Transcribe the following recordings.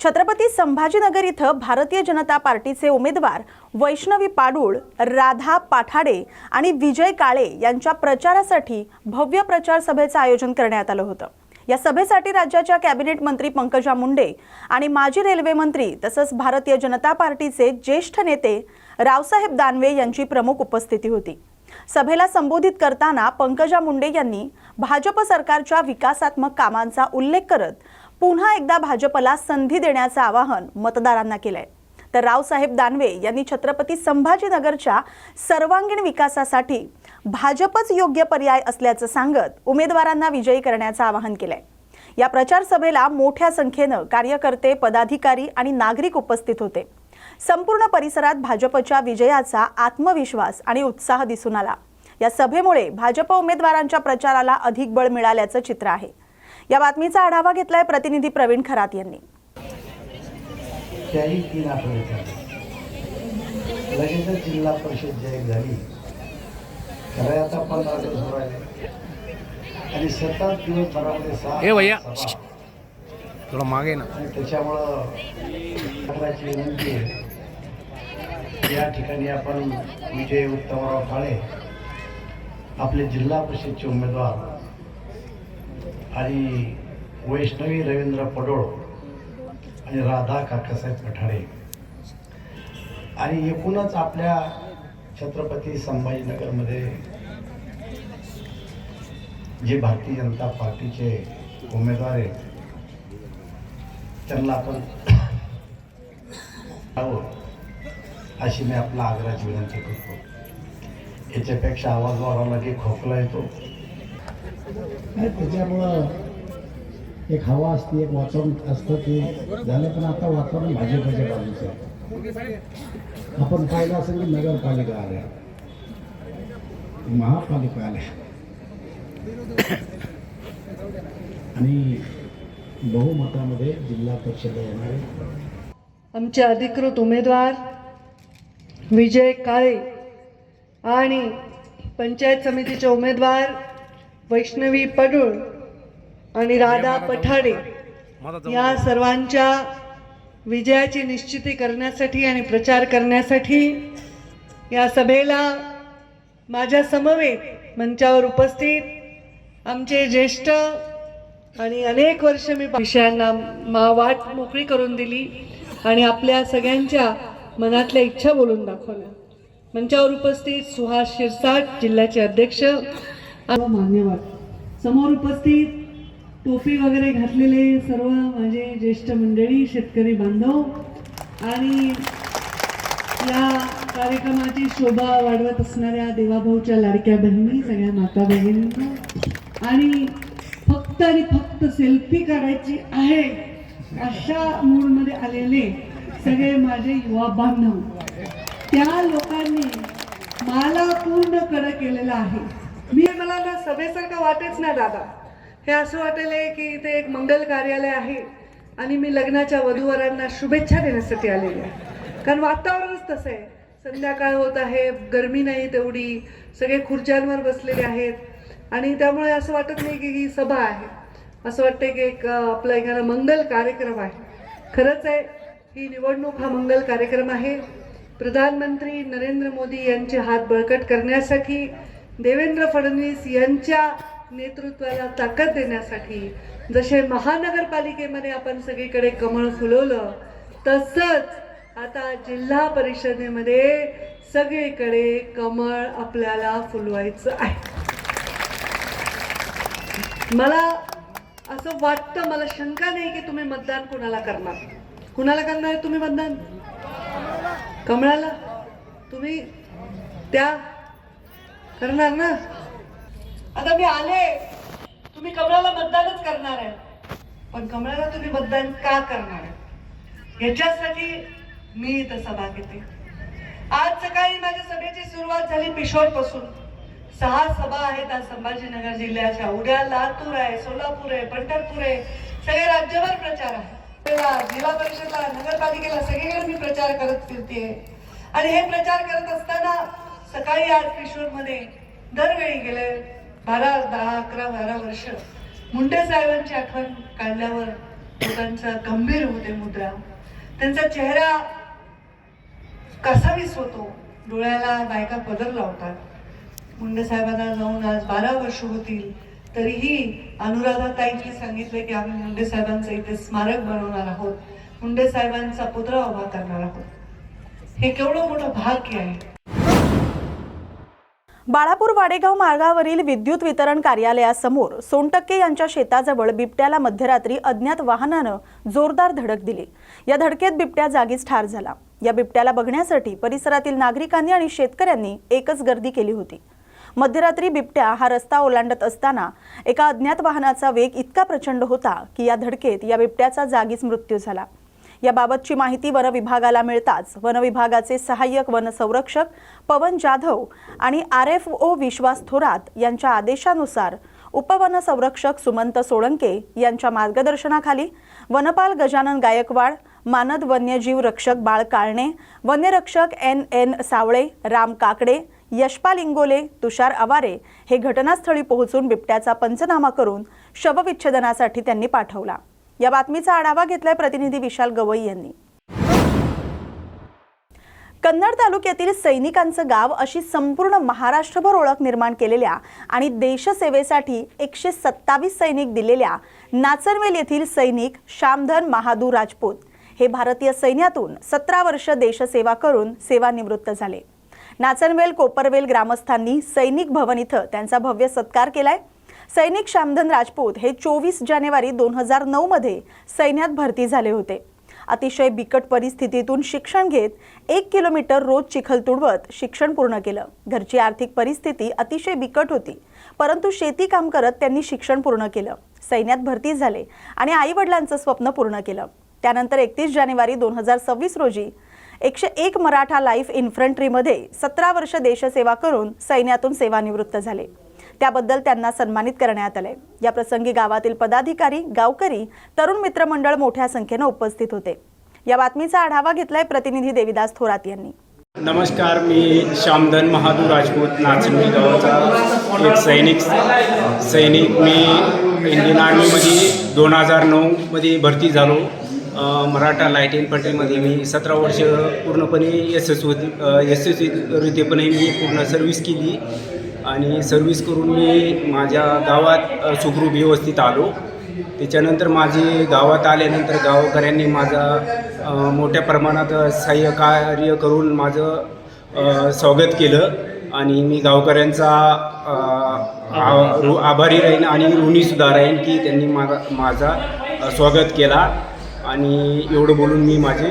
छत्रपती संभाजीनगर इथं भारतीय जनता पार्टीचे उमेदवार वैष्णवी पाडुळ, राधा पाठाडे आणि विजय काळे यांच्या प्रचारासाठी भव्य प्रचार सभेचं आयोजन करण्यात आलं होतं। या सभेसाठी राज्याच्या कॅबिनेट मंत्री पंकजा मुंडे आणि माजी रेल्वे मंत्री तसंच भारतीय जनता पार्टीचे ज्येष्ठ नेते रावसाहेब दानवे यांची प्रमुख उपस्थिती होती। सभेला संबोधित करताना पंकजा मुंडे यांनी भाजप सरकारच्या विकासात्मक कामांचा उल्लेख करत पुन्हा एकदा भाजपला संधी देण्याचं आवाहन मतदारांना केलंय। तर रावसाहेब दानवे यांनी छत्रपती संभाजीनगरच्या सर्वांगीण विकासासाठी भाजपच योग्य पर्याय असल्याचं सांगत उमेदवारांना विजयी करण्याचं आवाहन केलंय। या प्रचार सभेला मोठ्या संख्येने कार्यकर्ते, पदाधिकारी आणि नागरिक उपस्थित होते। संपूर्ण परिसरात भाजपच्या विजयाचा आत्मविश्वास आणि उत्साह दिसून आला। या सभेमुळे भाजप उमेदवारांच्या प्रचाराला अधिक बळ मिळाल्याचं चित्र आहे। या बातमीचा आढावा घेतलाय प्रतिनिधी प्रवीण खरात यांनी। लगेच जिल्हा परिषद जाहीर झाली, खरं आता 15 दिवस राहिले आणि 7 दिवसभरामध्ये 6 थोड़ा मागे ना। त्याच्यामुळं विनंती आहे, या ठिकाणी आपण विजय उत्तमराव काळे आपले जिल्हा परिषदचे उमेदवार आणि वैष्णवी रवींद्र पाडुळ आणि राधा काकासाहेब पाठाडे आणि एकूणच आपल्या छत्रपती संभाजीनगरमध्ये जे भारतीय जनता पार्टीचे उमेदवार आहेत त्यांना आपण अशी मी आपला आग्रहाची विनंती करतो। याच्यापेक्षा आवाज वाढवला की खोकला येतो, त्याच्यामुळं एक हवा असते, एक वातावरण असतं ते झालं। पण आता वातावरण भाजपच्या बाजूचं आहे। आपण पाहिलं असेल की नगरपालिका आल्या, महापालिका आल्या आणि बहुमतामध्ये जिल्हा परिषद येणारे आमचे अधिकृत उमेदवार विजय काळे आणि पंचायत समितीचे उमेदवार वैष्णवी पाडुळ आणि राधा पाठाडे या सर्वांच्या विजयाची निश्चिती करण्यासाठी आणि प्रचार करण्यासाठी या सभेला माझ्या समवेत मंचावर उपस्थित आमचे ज्येष्ठ आणि अनेक वर्ष मी विषयांना वाट मोकळी करून दिली आणि आपल्या सगळ्यांच्या मनातल्या इच्छा बोलून दाखवल्या। मंचावर उपस्थित सुहास शिरसाट जिल्ह्याचे अध्यक्ष, मान्यवर, समोर उपस्थित टोपी वगैरे घातलेले सर्व माझे ज्येष्ठ मंडळी, शेतकरी बांधव आणि या कार्यक्रमाची शोभा वाढवत असणाऱ्या देवाभाऊच्या लाडक्या बहिणी, सगळ्या माता भगिनींना आणि फक्त आणि फक्त सेल्फी काढायची आहे अशा मूडमध्ये आलेले सगळे माझे युवा बांधव, त्या लोकांनी मला पूर्ण कडक केलेला आहे। मला ना सभेसारखं वाटेच नाही दादा, हे असं वाटेल की इथे एक मंगल कार्यालय आहे आणि मी लग्नाच्या वधूवरांना शुभेच्छा देण्यासाठी आलेले आहे। कारण वातावरणच तसं आहे, संध्याकाळ होत आहे, गरमी नाही तेवढी, सगळे खुर्च्यांवर बसलेले आहेत आणि त्यामुळे असं वाटत नाही की ही सभा आहे, असं वाटतं की एक आपला एखादा मंगल कार्यक्रम आहे। खरंच आहे, ही निवडणूक हा मंगल कार्यक्रम आहे। प्रधानमंत्री नरेंद्र मोदी यांचे हात बळकट करण्यासाठी, देवेंद्र फडणवीस यांच्या नेतृत्वाला ताकद देण्यासाठी, जसे महानगरपालिकेमध्ये आपण सगळीकडे कमळ फुलवलं तसंच आता जिल्हा परिषदेमध्ये सगळीकडे कमळ आपल्याला फुलवायचं आहे। मला असं वाटतं, मला शंका नाही की तुम्ही मतदान कुणाला करणार। कुणाला करणार तुम्ही मतदान? कमळाला? तुम्ही त्या करणार ना? आता मी आले, तुम्ही कमळाला मतदानच करणार आहे, पण कमळाला तुम्ही मतदान का करणार आहे याच्यासाठी मी इथं सभा घेते। आज सकाळी माझ्या सभेची सुरुवात झाली पिशोर पासून। 6 सभा आहेत आज संभाजीनगर जिल्ह्याच्या, उद्या लातूर आहे, सोलापूर आहे, पंढरपूर आहे, सगळे राज्यभर प्रचार आहे। जिल्हा परिषदला, नगरपालिकेला सगळीकडे मी प्रचार करत फिरते आणि हे प्रचार करत असताना सकाळी आज पिशोरमध्ये दरवेळी गेले 12, 10, 11, 12 वर्ष मुंडे साहेबांची आठवण काढल्यावर लोकांचा गंभीर होते मुद्रा, त्यांचा चेहरा कसावीस होतो, डोळ्याला बायका पदर लावतात. मुंडे साहेबांना जाऊन आज 12 वर्ष होतील, तरीही अनुराधाताईंनी सांगितले की आम्ही मुंडे साहेबांचं इथे स्मारक बनवणार आहोत, मुंडे साहेबांचा पुतळा उभा करणार आहोत. हे केवढं मोठं भाग्य आहे. बाळापूर वाडेगाव मार्गावरील विद्युत वितरण कार्यालयासमोर सोनटक्के यांच्या शेताजवळ बिबट्याला मध्यरात्री अज्ञात वाहनानं जोरदार धडक दिली. या धडकेत बिबट्या जागीच ठार झाला. या बिबट्याला बघण्यासाठी परिसरातील नागरिकांनी आणि शेतकऱ्यांनी एकच गर्दी केली होती. मध्यरात्री बिबट्या हा रस्ता ओलांडत असताना एका अज्ञात वाहनाचा वेग इतका प्रचंड होता की या धडकेत या बिबट्याचा जागीच मृत्यू झाला. याबाबतची माहिती वन विभागाला मिळताच वन विभागाचे सहाय्यक वन संरक्षक पवन जाधव आणि RFO विश्वास थोरात यांच्या आदेशानुसार उपवन संरक्षक सुमंत सोळंके यांच्या मार्गदर्शनाखाली वनपाल गजानन गायकवाड, मानद वन्यजीव रक्षक बाळ काळणे, वन्यरक्षक NN सावळे, राम काकडे, यशपाल इंगोले, तुषार आवारे हे घटनास्थळी पोहोचून बिबट्याचा पंचनामा करून शवविच्छेदनासाठी त्यांनी पाठवला. या बातमीचा आढावा घेतलाय प्रतिनिधी विशाल गवई यांनी. कन्नड तालुक्यातील सैनिकांचं गाव अशी संपूर्ण महाराष्ट्रभर ओळख निर्माण केलेल्या आणि देशसेवेसाठी 127 सैनिक दिलेल्या नाचनवेल येथील सैनिक श्यामधन महादू राजपूत हे भारतीय सैन्यातून 17 वर्ष देशसेवा करून सेवानिवृत्त झाले. नाचनवेल कोपरवेल ग्रामस्थांनी सैनिक भवन इथं त्यांचा भव्य सत्कार केलाय. सैनिक श्यामधन राजपूत हे 24 जानेवारी 2009 मध्ये सैन्यात भरती झाले होते. अतिशय बिकट परिस्थितीतून शिक्षण घेत 1 किलोमीटर रोज चिखल तुडवत शिक्षण पूर्ण केलं. घरची आर्थिक परिस्थिती अतिशय बिकट होती, परंतु शेती काम करत त्यांनी शिक्षण पूर्ण केलं. सैन्यात भरती झाले आणि आई वडिलांचं स्वप्न पूर्ण केलं. त्यानंतर 31 जानेवारी 2026 रोजी 101 मराठा लाईफ इन्फंट्रीमध्ये 17 वर्ष देशसेवा करून सैन्यातून सेवानिवृत्त झाले. त्याबद्दल त्यांना सन्मानित करण्यात आले. या प्रसंगी गावातील पदाधिकारी, गावकरी, तरुण मित्रमंडळ मोठ्या संख्येने उपस्थित होते. या बातमीचा आढावा घेतलाय प्रतिनिधी देविदास थोरात यांनी. नमस्कार, मी श्यामधन महादू राजपूत नाचनवेल गावाचा एक सैनिक मी इंडियन आर्मीमध्ये 2009 भरती झालो. मराठा लाईट इन्फंट्रीमध्ये मी 17 वर्ष पूर्णपणे यशस्वीरित्यापणे मी पूर्ण सर्व्हिस केली आणि सर्व्हिस करून मी माझ्या गावात सुखरूप व्यवस्थित आलो. त्याच्यानंतर माझी गावात आल्यानंतर गावकऱ्यांनी माझा मोठ्या प्रमाणात सहाय्यकार्य करून माझं स्वागत केलं आणि मी गावकऱ्यांचा आभारी राहीन आणि ऋणीसुद्धा राहीन की त्यांनी माझा स्वागत केला. आणि एवढं बोलून मी माझे.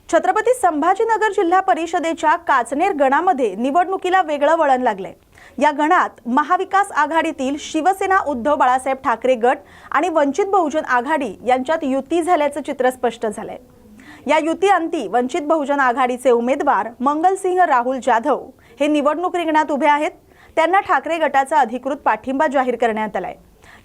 छत्रपती संभाजीनगर जिल्हा परिषदेच्या काचनेर गणामध्ये निवडणुकीला वेगळं वळण लागलंय. या गणात महाविकास आघाडीतील शिवसेना उद्धव बाळासाहेब ठाकरे गट आणि वंचित बहुजन आघाडी यांच्यात युती झाल्याचं चित्र स्पष्ट झालंय. या युतीअंती वंचित बहुजन आघाडीचे उमेदवार मंगलसिंह राहुल जाधव हे निवडणूक रिंगणात उभे आहेत. त्यांना ठाकरे गटाचा अधिकृत पाठिंबा जाहीर करण्यात आलाय.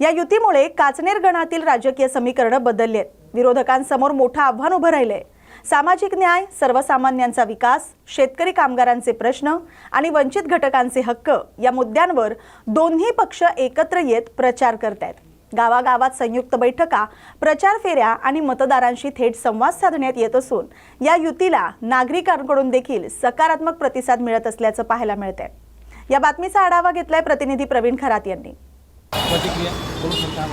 या युतीमुळे काचनेर गणातील राजकीय समीकरण बदलली आहेत. विरोधकांसमोर मोठं आव्हान उभं राहिलंय. सामाजिक न्याय, सर्वसामान्यांचा विकास, शेतकरी कामगारांचे प्रश्न आणि वंचित घटकांचे हक्क या मुद्द्यांवर दोन्ही पक्ष एकत्र येत प्रचार करतायत. गावागावात संयुक्त बैठका, प्रचार फेऱ्या आणि मतदारांशी थेट संवाद साधण्यात येत असून या युतीला नागरिकांकडून देखील सकारात्मक प्रतिसाद मिळत असल्याचं पाहायला मिळतंय. या बातमीचा आढावा घेतलाय प्रतिनिधी प्रवीण खरात यांनी. प्रतिक्रिया करू शकता.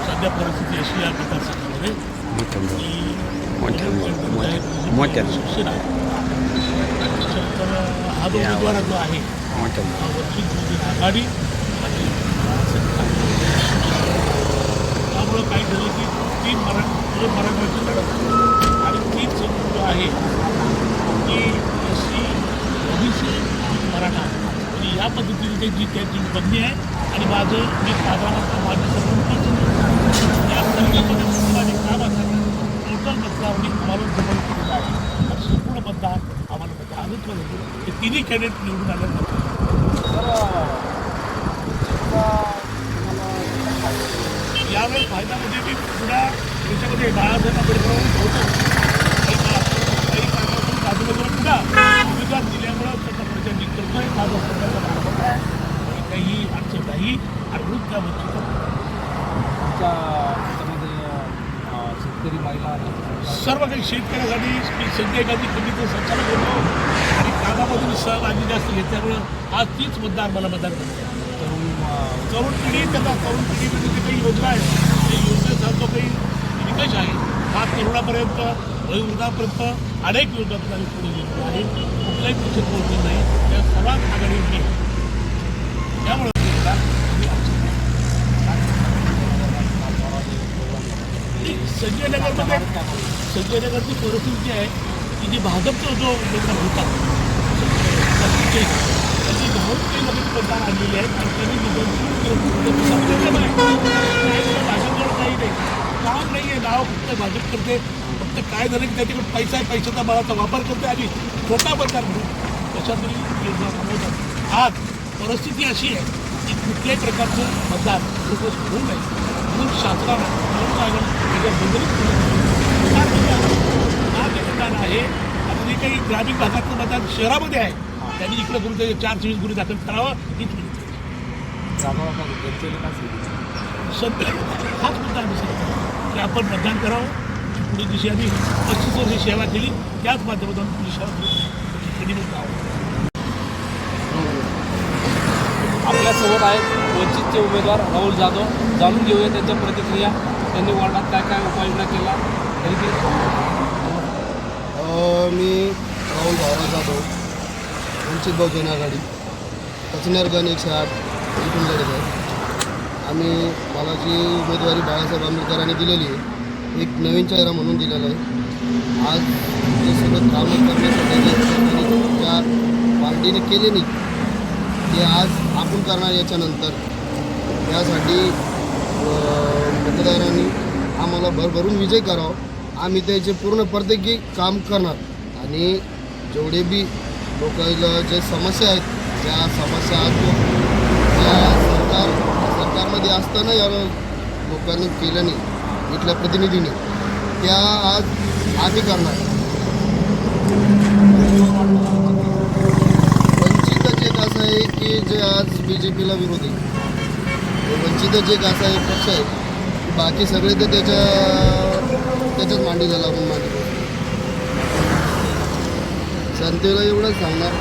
सध्या परिस्थिती अशी आहे विकासामध्ये शिवसेना हा जो उमेदवार जो आहे वंचित बहुजन आघाडी आणि त्यामुळं काय झालं की तीन मराठ्याची लढत आणि तीन समूह जो आहे की SC, OBC, मराठा आणि या पद्धतीने त्यांची बंदी आहे. आणि माझं मी साधारणतः माझी सरपंच या तालुक्यामध्ये आणि गावासाठी टोटल मतदारांनी आम्हाला जमवून केलेलं आहे आणि संपूर्ण मतदार आम्हाला त्याचा अनुत्तर होतो. हे तिन्ही कॅन्डिडेट निवडून आल्यानंतर यावेळी फायदा म्हणजे मी पुन्हा त्याच्यामध्ये बाळासाहेब आंबेडकरांवर होतो. काही कारणातून बाजूला पुन्हा उमेदवार दिल्यामुळं त्याचा प्रचार निघतो. माझा सगळ्याचा भाग काही अडचण नाही आणि त्या वंचित तुमच्या त्याच्यामध्ये शेतकरी महिला सर्व काही शेतकऱ्यासाठी मी संजय गांधी कमिटीचं संचालक होतो आणि कामामधून सहभागी जास्त घेतल्यामुळं आज तीच मतदार मला मतदान करतो. तरुण पिढी त्याचा तरुण पिढीमध्ये जी काही योजना आहे त्या योजनेचा जो काही निकष आहे हा तरुणापर्यंत वयोवृद्धापर्यंत अनेक योजनातून आम्ही पुढे गेलेलो आहे. कुठल्याही पक्षात पोहोचले नाही त्या सर्वात आघाडीवर मी आहे. त्यामुळे संजय नगरची परिस्थिती जी आहे की जी भाजपचा जो उमेदवार होता त्यांनी घाऊन काही लोक मतदार आणलेले आहेत आणि त्यांनी भाजपजवळ काही नाही, काम नाही आहे, नाव फक्त भाजप करते. फक्त काय झालं की त्याच्याकडे पैसा आहे, पैशाचा बळाचा वापर करते आणि खोटा मतदार म्हणून तशा तरी योजना राबवतात. आज परिस्थिती अशी आहे की कुठल्याही प्रकारचं मतदार लोक होऊ नये म्हणून शासनानं त्याच्या बंधनीत मतदान आहे. आता जे काही ग्रामीण भागातलं मतदान शहरामध्ये आहे त्यांनी इकडे करून ते 424 गुन्हे दाखल करावा हीच विनंती. सध्या हाच मुद्दा आम्ही सांगतो की आपण मतदान करावं. पुढे दिवशी आम्ही 25 वर्ष सेवा केली त्याच माध्यमातून पुढे सेवा केली. आपल्यासोबत आहेत वंचितचे उमेदवार राहुल जाधव. जाणून घेऊया त्यांच्या प्रतिक्रिया. त्यांनी वार्डात काय काय उपाययोजना केला तरी ते मी राहुल भावरा जाधव, वंचित बहुजन आघाडी, कचनेरगण 108 इथून लढत आहे. मला जी उमेदवारी बाळासाहेब आंबेडकरांनी दिलेली आहे एक नवीन चेहरा म्हणून दिलेला आहे. आज जे सगळं कामं करण्यासाठी ज्या पार्टीने केले नाही ते आज आपण करणार. याच्यानंतर यासाठी मतदारांनी आम्हाला भरभरून विजय करावा. आम्ही त्याचे पूर्ण प्रत्येकी काम करणार आणि जेवढे बी लोकांना जे समस्या आहेत त्या समस्या आज त्या सरकारमध्ये असताना या लोकांनी केलं नाही इथल्या प्रतिनिधींनी त्या आज आम्ही करणार. वंचितच एक असं आहे की जे आज BJPला विरोधी वंचितच एक असा एक पक्ष आहे की बाकी सगळे तर त्याच्याच मांडीला लागून मांडले. जनतेला एवढंच सांगणार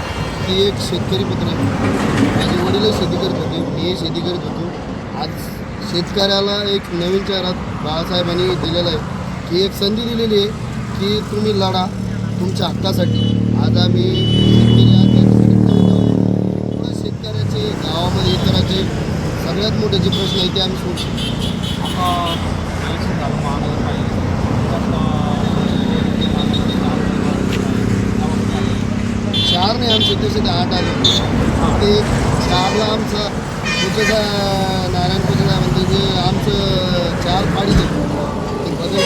की एक शेतकरी पुत्र माझे वडीलही शेती करत होते, मी शेती करत होतो. आज शेतकऱ्याला एक नवीन चेहरा बाळासाहेबांनी दिलेला आहे की एक संधी दिलेली आहे की तुम्ही लढा तुमच्या हक्कासाठी. आज आम्ही शेतकऱ्याचे गावामध्ये इतराचे सगळ्यात मोठे जे प्रश्न आहेत ते आम्ही सोडू शकतो. आता इलेक्शन झालं महानगरपालिका 4 नाही आमचे तसे 8 आले ते 4ला आमचं पूजेचा नारायण पूजेचा म्हणते जे आमचं 4 पाडी ते बदल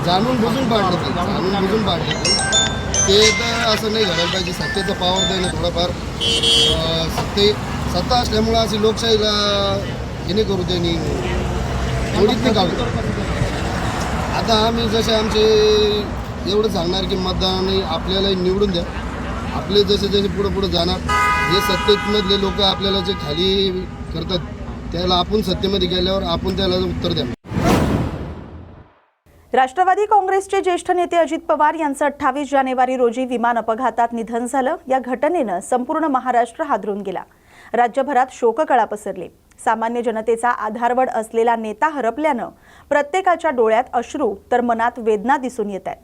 जाणून बुजून पाडले ते तर असं नाही घडायला पाहिजे. सत्तेचा पावर देणं थोडंफार सत्ता असल्यामुळं अशी लोकशाहीला हे नाही करू त्यांनी थोडीच नाही काढू. आता आम्ही जसे आमचे एवढं सांगणार की मतदानाने आपल्याला निवडून द्या. आपले जसे जसे पुढे जाणार जे सत्तेमधले लोक आपल्याला जे खाली करतात त्याला आपण सत्तेमध्ये गेल्यावर आपण त्याला उत्तर द्या. राष्ट्रवादी काँग्रेसचे ज्येष्ठ नेते अजित पवार यांचं 28 जानेवारी रोजी विमान अपघातात निधन झालं. या घटनेनं संपूर्ण महाराष्ट्र हादरून गेला. राज्यभरात शोककळा पसरली. सामान्य जनतेचा आधारवड असलेला नेता हरपल्यानं प्रत्येकाच्या डोळ्यात अश्रू तर मनात वेदना दिसून येत आहेत.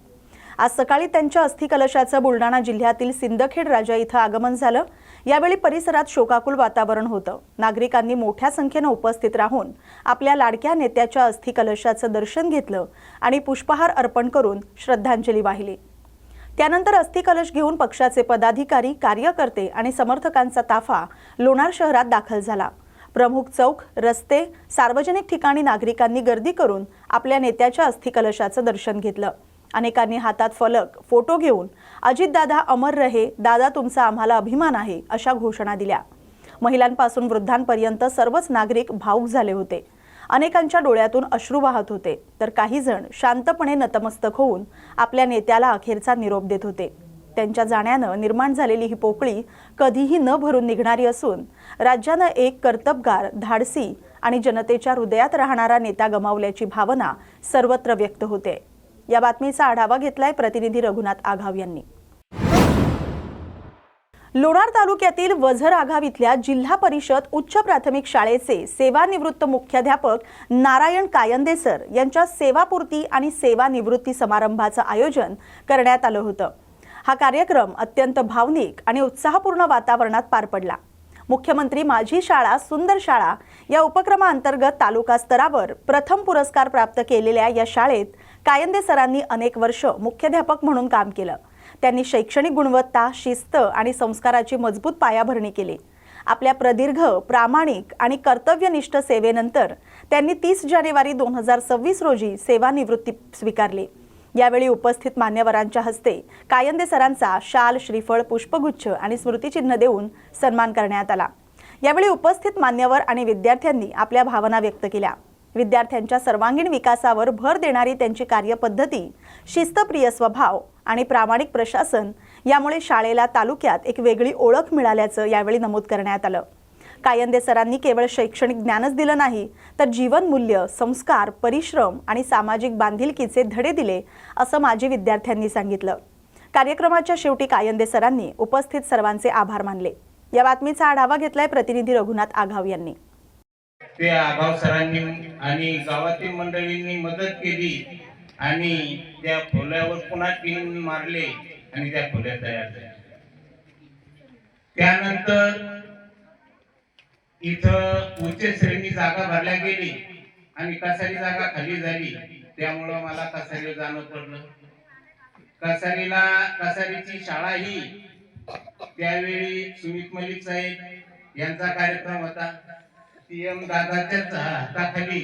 आज सकाळी त्यांच्या अस्थिकलशाचं बुलढाणा जिल्ह्यातील सिंदखेड राजा इथं आगमन झालं. यावेळी परिसरात शोकाकुल वातावरण होतं. नागरिकांनी मोठ्या संख्येनं उपस्थित राहून आपल्या लाडक्या नेत्याच्या अस्थिकलशाचं दर्शन घेतलं आणि पुष्पहार अर्पण करून श्रद्धांजली वाहिली. त्यानंतर अस्थिकलश घेऊन पक्षाचे पदाधिकारी, कार्यकर्ते आणि समर्थकांचा ताफा लोणार शहरात दाखल झाला. प्रमुख चौक, रस्ते, सार्वजनिक ठिकाणी नागरिकांनी गर्दी करून आपल्या नेत्याच्या अस्थिकलशाचं दर्शन घेतलं. अनेकांनी हातात फलक, फोटो घेऊन अजितदादा अमर रहे, दादा तुमचा आम्हाला अभिमान आहे अशा घोषणा दिल्या. महिलांपासून वृद्धांपर्यंत सर्वच नागरिक भावुक झाले होते. अनेकांच्या डोळ्यातून अश्रू वाहत होते तर काही जण शांतपणे नतमस्तक होऊन आपल्या नेत्याला अखेरचा निरोप देत होते. त्यांच्या जाण्यानं निर्माण झालेली ही पोकळी कधीही न भरून निघणारी असून राज्यानं एक कर्तबगार, धाडसी आणि जनतेच्या हृदयात राहणारा नेता गमावल्याची भावना सर्वत्र व्यक्त होते। या बातमीचा आढावा घेतलाय प्रतिनिधी रघुनाथ आघाव यांनी। लोणार तालुक्यातील वझर आघाव इथल्या जिल्हा परिषद उच्च प्राथमिक शाळेचे सेवानिवृत्त मुख्याध्यापक नारायण कायंदे सर यांच्या सेवापूर्ती आणि सेवानिवृत्ती समारंभाचं आयोजन करण्यात आलं होतं। हा कार्यक्रम अत्यंत भावनिक आणि उत्साहपूर्ण वातावरणात पार पडला। मुख्यमंत्री माझी शाळा सुंदर शाळा या उपक्रमाअंतर्गत तालुका स्तरावर प्रथम पुरस्कार प्राप्त केलेल्या या शाळेत कायंदे सरांनी अनेक वर्ष मुख्याध्यापक म्हणून काम केलं। त्यांनी शैक्षणिक गुणवत्ता, शिस्त आणि संस्काराची मजबूत पायाभरणी केली। आपल्या प्रदीर्घ, प्रामाणिक आणि कर्तव्यनिष्ठ सेवेनंतर त्यांनी 30 जानेवारी 2026 रोजी सेवानिवृत्ती स्वीकारली। यावेळी उपस्थित मान्यवरांच्या हस्ते कायंदे सरांचा शाल, श्रीफळ, पुष्पगुच्छ आणि स्मृतिचिन्ह देऊन सन्मान करण्यात आला। यावेळी उपस्थित मान्यवर आणि विद्यार्थ्यांनी आपल्या भावना व्यक्त केल्या। विद्यार्थ्यांच्या सर्वांगीण विकासावर भर देणारी त्यांची कार्यपद्धती, शिस्तप्रिय स्वभाव आणि प्रामाणिक प्रशासन यामुळे शाळेला तालुक्यात एक वेगळी ओळख मिळाल्याचं यावेळी नमूद करण्यात आलं। कायंदे सरांनी केवळ शैक्षणिक ज्ञानच दिलं नाही, तर जीवनमूल्य, संस्कार, परिश्रम आणि सामाजिक बांधिलकीचे धडे दिले असं माजी विद्यार्थ्यांनी सांगितलं। कार्यक्रमाच्या शेवटी कायंदे सरांनी उपस्थित सर्वांचे आभार मानले। या बातमीचा आढावा घेतलाय प्रतिनिधी रघुनाथ आघाव यांनी। ते आघाव सरांनी आणि गावातील मंडळींनी मदत केली आणि त्या फुल्यावर पुन्हा टीन मारले आणि त्या फुल्या तयार झाल्या। त्यानंतर इथं उच्च श्रेणी जागा भरल्या गेली आणि कसारी जागा खाली झाली। त्यामुळं मला कसारीला जाणं पडलं। कसारीची शाळा ही त्यावेळी सुमित मलिक साहेब यांचा कार्यक्रम होता। PM दादाच्या हाताखाली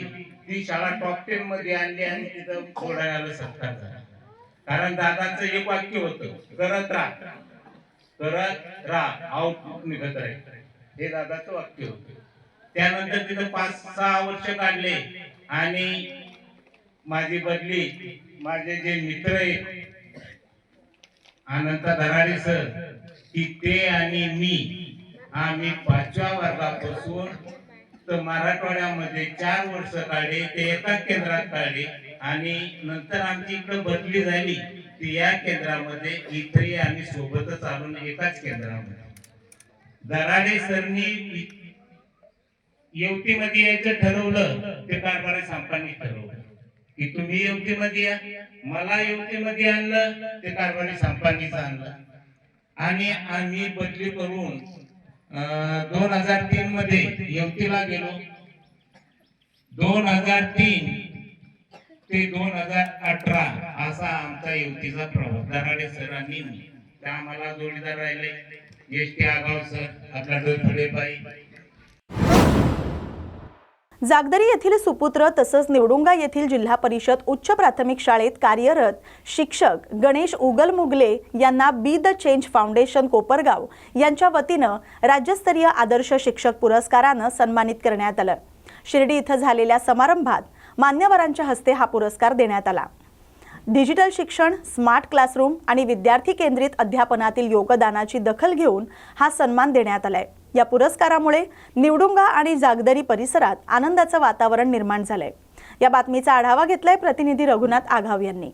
ती शाळा टॉप 10 मध्ये आणली आणि तिथं सोडायला सत्कार झाला। कारण दादाचं एक वाक्य होतं, करत राहा आउट निघत राहील, हे दादाचं वाक्य होतं। त्यानंतर तिथं 5-6 वर्ष काढले आणि माझी बदली, माझे जे मित्र आहेत अनंत धराडे सर, की ते आणि मी आम्ही 5व्या वर्गापासून तर मराठवाड्यामध्ये 4 वर्ष काढले, ते एका केंद्रात काढले आणि नंतर आमची इकडे बदली झाली ती या केंद्रामध्ये, इथे आम्ही सोबतच आलो एकाच केंद्रामध्ये। दराडे सरनी येवतीमध्ये यायचं ठरवलं, ते कारभारी संपांनी ठरवलं की तुम्ही येवतीमध्ये या, मला येवतीमध्ये आणलं, ते कारभारी संपांनीच आणलं आणि आम्ही बदली करून 2003 मध्ये येवतीला गेलो। 2003 ते 2018 असा आमचा येवतीचा प्रवास दराडे सरांनी त्या आम्हाला जोडीदार राहिले। एसटी आगाव सर, आपला डोळफळे बाई। जागदरी येथील सुपुत्र तसंच निवडुंगा येथील जिल्हा परिषद उच्च प्राथमिक शाळेत कार्यरत शिक्षक गणेश उगलमुगले यांना be the change foundation Kopargaon यांच्या वतीनं राज्यस्तरीय आदर्श शिक्षक पुरस्कारानं सन्मानित करण्यात आलं। शिर्डी इथं झालेल्या समारंभात मान्यवरांच्या हस्ते हा पुरस्कार देण्यात आला। डिजिटल शिक्षण, स्मार्ट क्लासरूम आणि विद्यार्थी केंद्रित अध्यापनातील योगदानाची दखल घेऊन हा सन्मान देण्यात आलाय। या पुरस्कारामुळे निवडुंगा आणि जागदरी परिसरात आनंदाचं वातावरण निर्माण झालंय। या बातमीचा आढावा घेतलाय प्रतिनिधी रघुनाथ आघाव यांनी।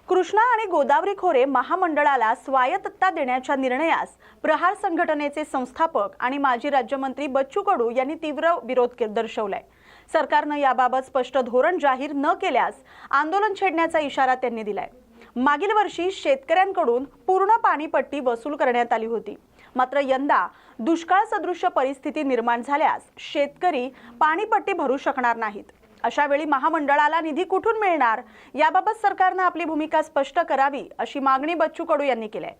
कृष्णा आणि गोदावरी खोरे महामंडळाला स्वायत्तता देण्याच्या निर्णयास प्रहार संघटनेचे संस्थापक आणि माजी राज्यमंत्री बच्चू कडू यांनी तीव्र विरोध दर्शवलाय। सरकारनं याबाबत स्पष्ट धोरण जाहीर न केल्यास आंदोलन छेडण्याचा इशारा त्यांनी दिलाय। मागील वर्षी शेतकऱ्यांकडून पूर्ण पाणीपट्टी वसूल करण्यात आली होती, मात्र यंदा दुष्काळ सदृश परिस्थिती निर्माण झाल्यास शेतकरी पाणीपट्टी भरू शकणार नाहीत। अशा वेळी महामंडळाला निधी कुठून मिळणार, याबाबत सरकारने आपली भूमिका स्पष्ट करावी अशी मागणी बच्चू कडू यांनी केली आहे।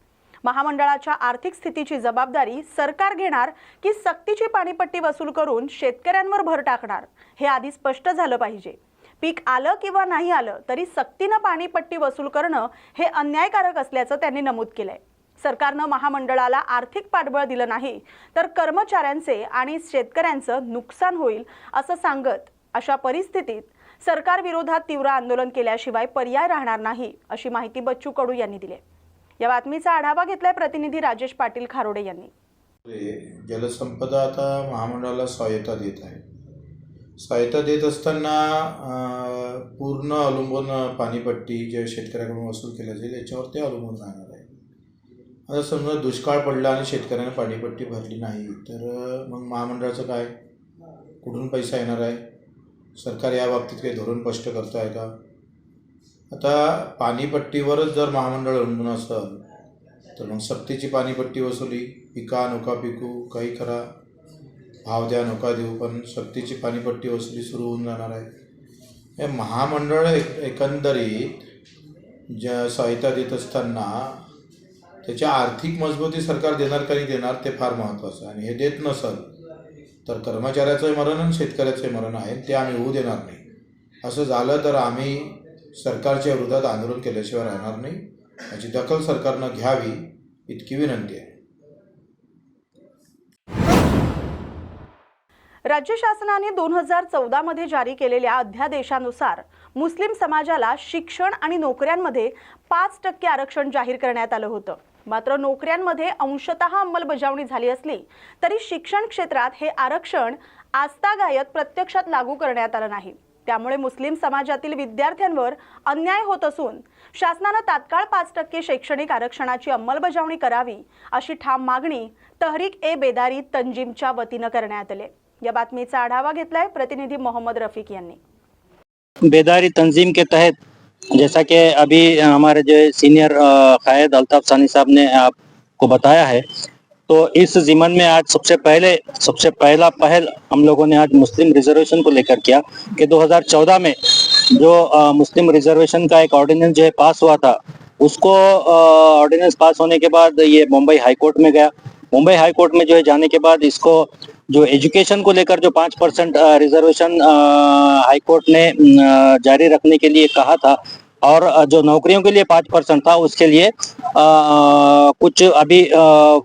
महामंडळाच्या आर्थिक स्थितीची जबाबदारी सरकार घेणार की सक्तीची पाणीपट्टी वसूल करून शेतकऱ्यांवर भर टाकणार, हे आधी स्पष्ट झालं पाहिजे। पीक आलं किंवा नाही आलं तरी सक्तीनं पाणीपट्टी वसूल करणं हे अन्यायकारक असल्याचं त्यांनी नमूद केलंय। सरकारनं महामंडळाला आर्थिक पाठबळ दिलं नाही तर कर्मचाऱ्यांचे आणि शेतकऱ्यांचं नुकसान होईल असं सांगत अशा परिस्थितीत सरकार विरोधात तीव्र आंदोलन केल्याशिवाय पर्याय राहणार नाही अशी माहिती बच्चू कडू यांनी दिली। या बातमीचा आढावा घेतलाय प्रतिनिधी राजेश पाटील खारोडे यांनी। जलसंपदा आता महामंडळाला स्वायत्ता देत आहे. स्वायत्ता देत असताना पूर्ण अवलंबून पाणीपट्टी जे शेतकऱ्याकडून वसूल केलं जाईल याच्यावर ते अवलंबून राहणार आहे. आता समजा दुष्काळ पडला आणि शेतकऱ्याने पाणीपट्टी भरली नाही तर मग महामंडळाचं काय, कुठून पैसा येणार आहे? सरकार या बाबतीत काही धोरण स्पष्ट करतं आहे का? आता पाणीपट्टीवरच जर महामंडळ अवलंबून असेल तर मग सक्तीची पाणीपट्टी वसुली, पिका नोका पिकू, काही करा, भाव द्या नोका देऊ, पण सक्तीची पाणीपट्टी वसुली सुरू होऊन जाणार आहे. हे महामंडळ एकंदरीत ज्या सहायता देत असताना त्याच्या आर्थिक मजबूती सरकार देणार का नाही देणार ते फार महत्त्वाचं आहे. आणि हे देत नसेल तर कर्मचाऱ्याचंही मरण आणि शेतकऱ्याचंही मरण आहे, ते आम्ही होऊ देणार नाही. असं झालं तर आम्ही सरकारच्या विरोधात आंदोलन केल्याशिवाय राहणार नाही. याची दखल सरकारनं घ्यावी इतकी विनंती आहे. राज्य शासनाने 2014 मध्ये जारी केलेल्या अध्यादेशानुसार मुस्लिम समाजाला शिक्षण आणि नोकऱ्यांमध्ये 5% आरक्षण जाहीर करण्यात आलं होतं. मात्र नोकऱ्यांमध्ये अंशतः अंमलबजावणी झाली असली तरी शिक्षण क्षेत्रात हे आरक्षण आजतागायत प्रत्यक्षात लागू करण्यात आलं नाही. त्यामुळे मुस्लिम समाजातील विद्यार्थ्यांवर अन्याय होत असून शासनानं तात्काळ 5% शैक्षणिक आरक्षणाची अंमलबजावणी करावी अशी ठाम मागणी तहरीक-ए-बेदारी तंजीमच्या वतीनं करण्यात आली. या बातमीचा आढावा घेतलाय प्रतिनिधी मोहम्मद रफीक यांनी. बेदारी तंजीम के तहत जैसा कि अभी हमारे जो सीनियर कायद अल्ताफ सानी साहब ने आपको बताया है, तो इस ज़िमन में आज सबसे पहला पहल हम लोगों ने आज मुस्लिम रिजर्वेशन को लेकर किया कि 2014 में जो मुस्लिम रिजर्वेशन का एक ऑर्डिनेंस जो है पास हुआ था, उसको ऑर्डिनेंस पास होने के बाद ये मुंबई हाई कोर्ट में गया. मुंबई हाई कोर्ट में जो है जाने के बाद इसको जो एजुकेशन को लेकर जो 5% रिजर्वेशन हाई कोर्ट ने जारी रखने के लिए कहा था और जो नौकरियों के लिए 5% था उसके लिए कुछ अभी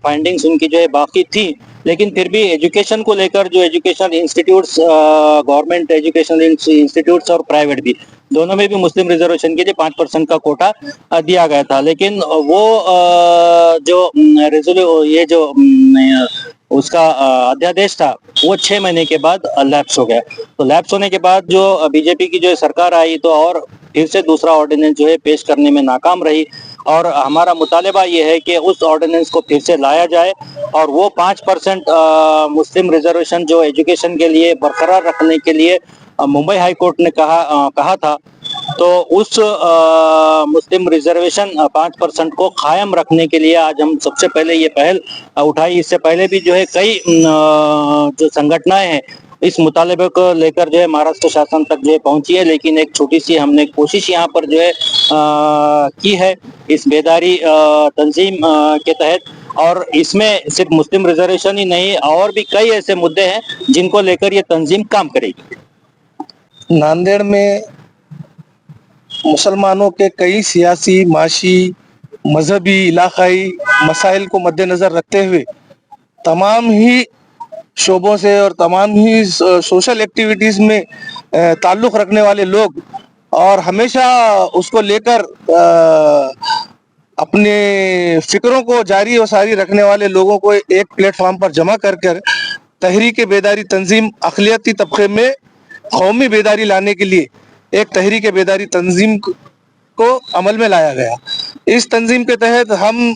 फाइंडिंग्स उनकी जो है बाकी थी, लेकिन फिर भी एजुकेशन को लेकर जो education institutes, government education institutes और प्राइवेट भी, दोनों में भी मुस्लिम रिजर्वेशन के लिए 5% का कोटा दिया गया था. लेकिन वो ये जो उसका अध्यादेश था वो 6 महीने के बाद लैप्स हो गया. तो लैप्स होने के बाद जो बीजेपी की जो सरकार आई तो और फिर से दूसरा ऑर्डिनेंस जो है पेश करने में नाकाम रही और हमारा मुतालबा ये है कि उस ऑर्डिनेंस को फिर से लाया जाए और वो 5% मुस्लिम रिजर्वेशन जो एजुकेशन के लिए बरकरार रखने के लिए मुंबई हाई कोर्ट ने कहा था, तो उस मुस्लिम रिजर्वेशन 5% को कायम रखने के लिए आज हम सबसे पहले ये पहल उठाई. इससे पहले भी जो है कई जो संगठनाएं हैं इस मुतालबे को लेकर जो है महाराष्ट्र शासन तक जो है पहुंची है, लेकिन एक छोटी सी हमने कोशिश यहाँ पर जो है की है इस बेदारी तंजीम के तहत. और इसमें सिर्फ मुस्लिम रिजर्वेशन ही नहीं, और भी कई ऐसे मुद्दे हैं जिनको लेकर ये तंजीम काम करेगी. नांदेड़ में मुसलमानों के कई सियासी, माशी, मजहबी, इलाकाई मसाइल को मद्देनज़र रखते हुए तमाम ही शोबों से और तमाम ही सोशल एक्टिविटीज़ में ताल्लुक़ रखने वाले लोग और हमेशा उसको लेकर अपने फिक्रों को जारी और सारी रखने वाले लोगों को एक प्लेटफॉर्म पर जमा कर तहरीक-ए-बेदारी तंजीम अक़लियती तबके में कौमी बेदारी लाने के लिए एक तहरीक-ए-बेदारी तंजीम को अमल में लाया गया. इस तंजीम के तहत हम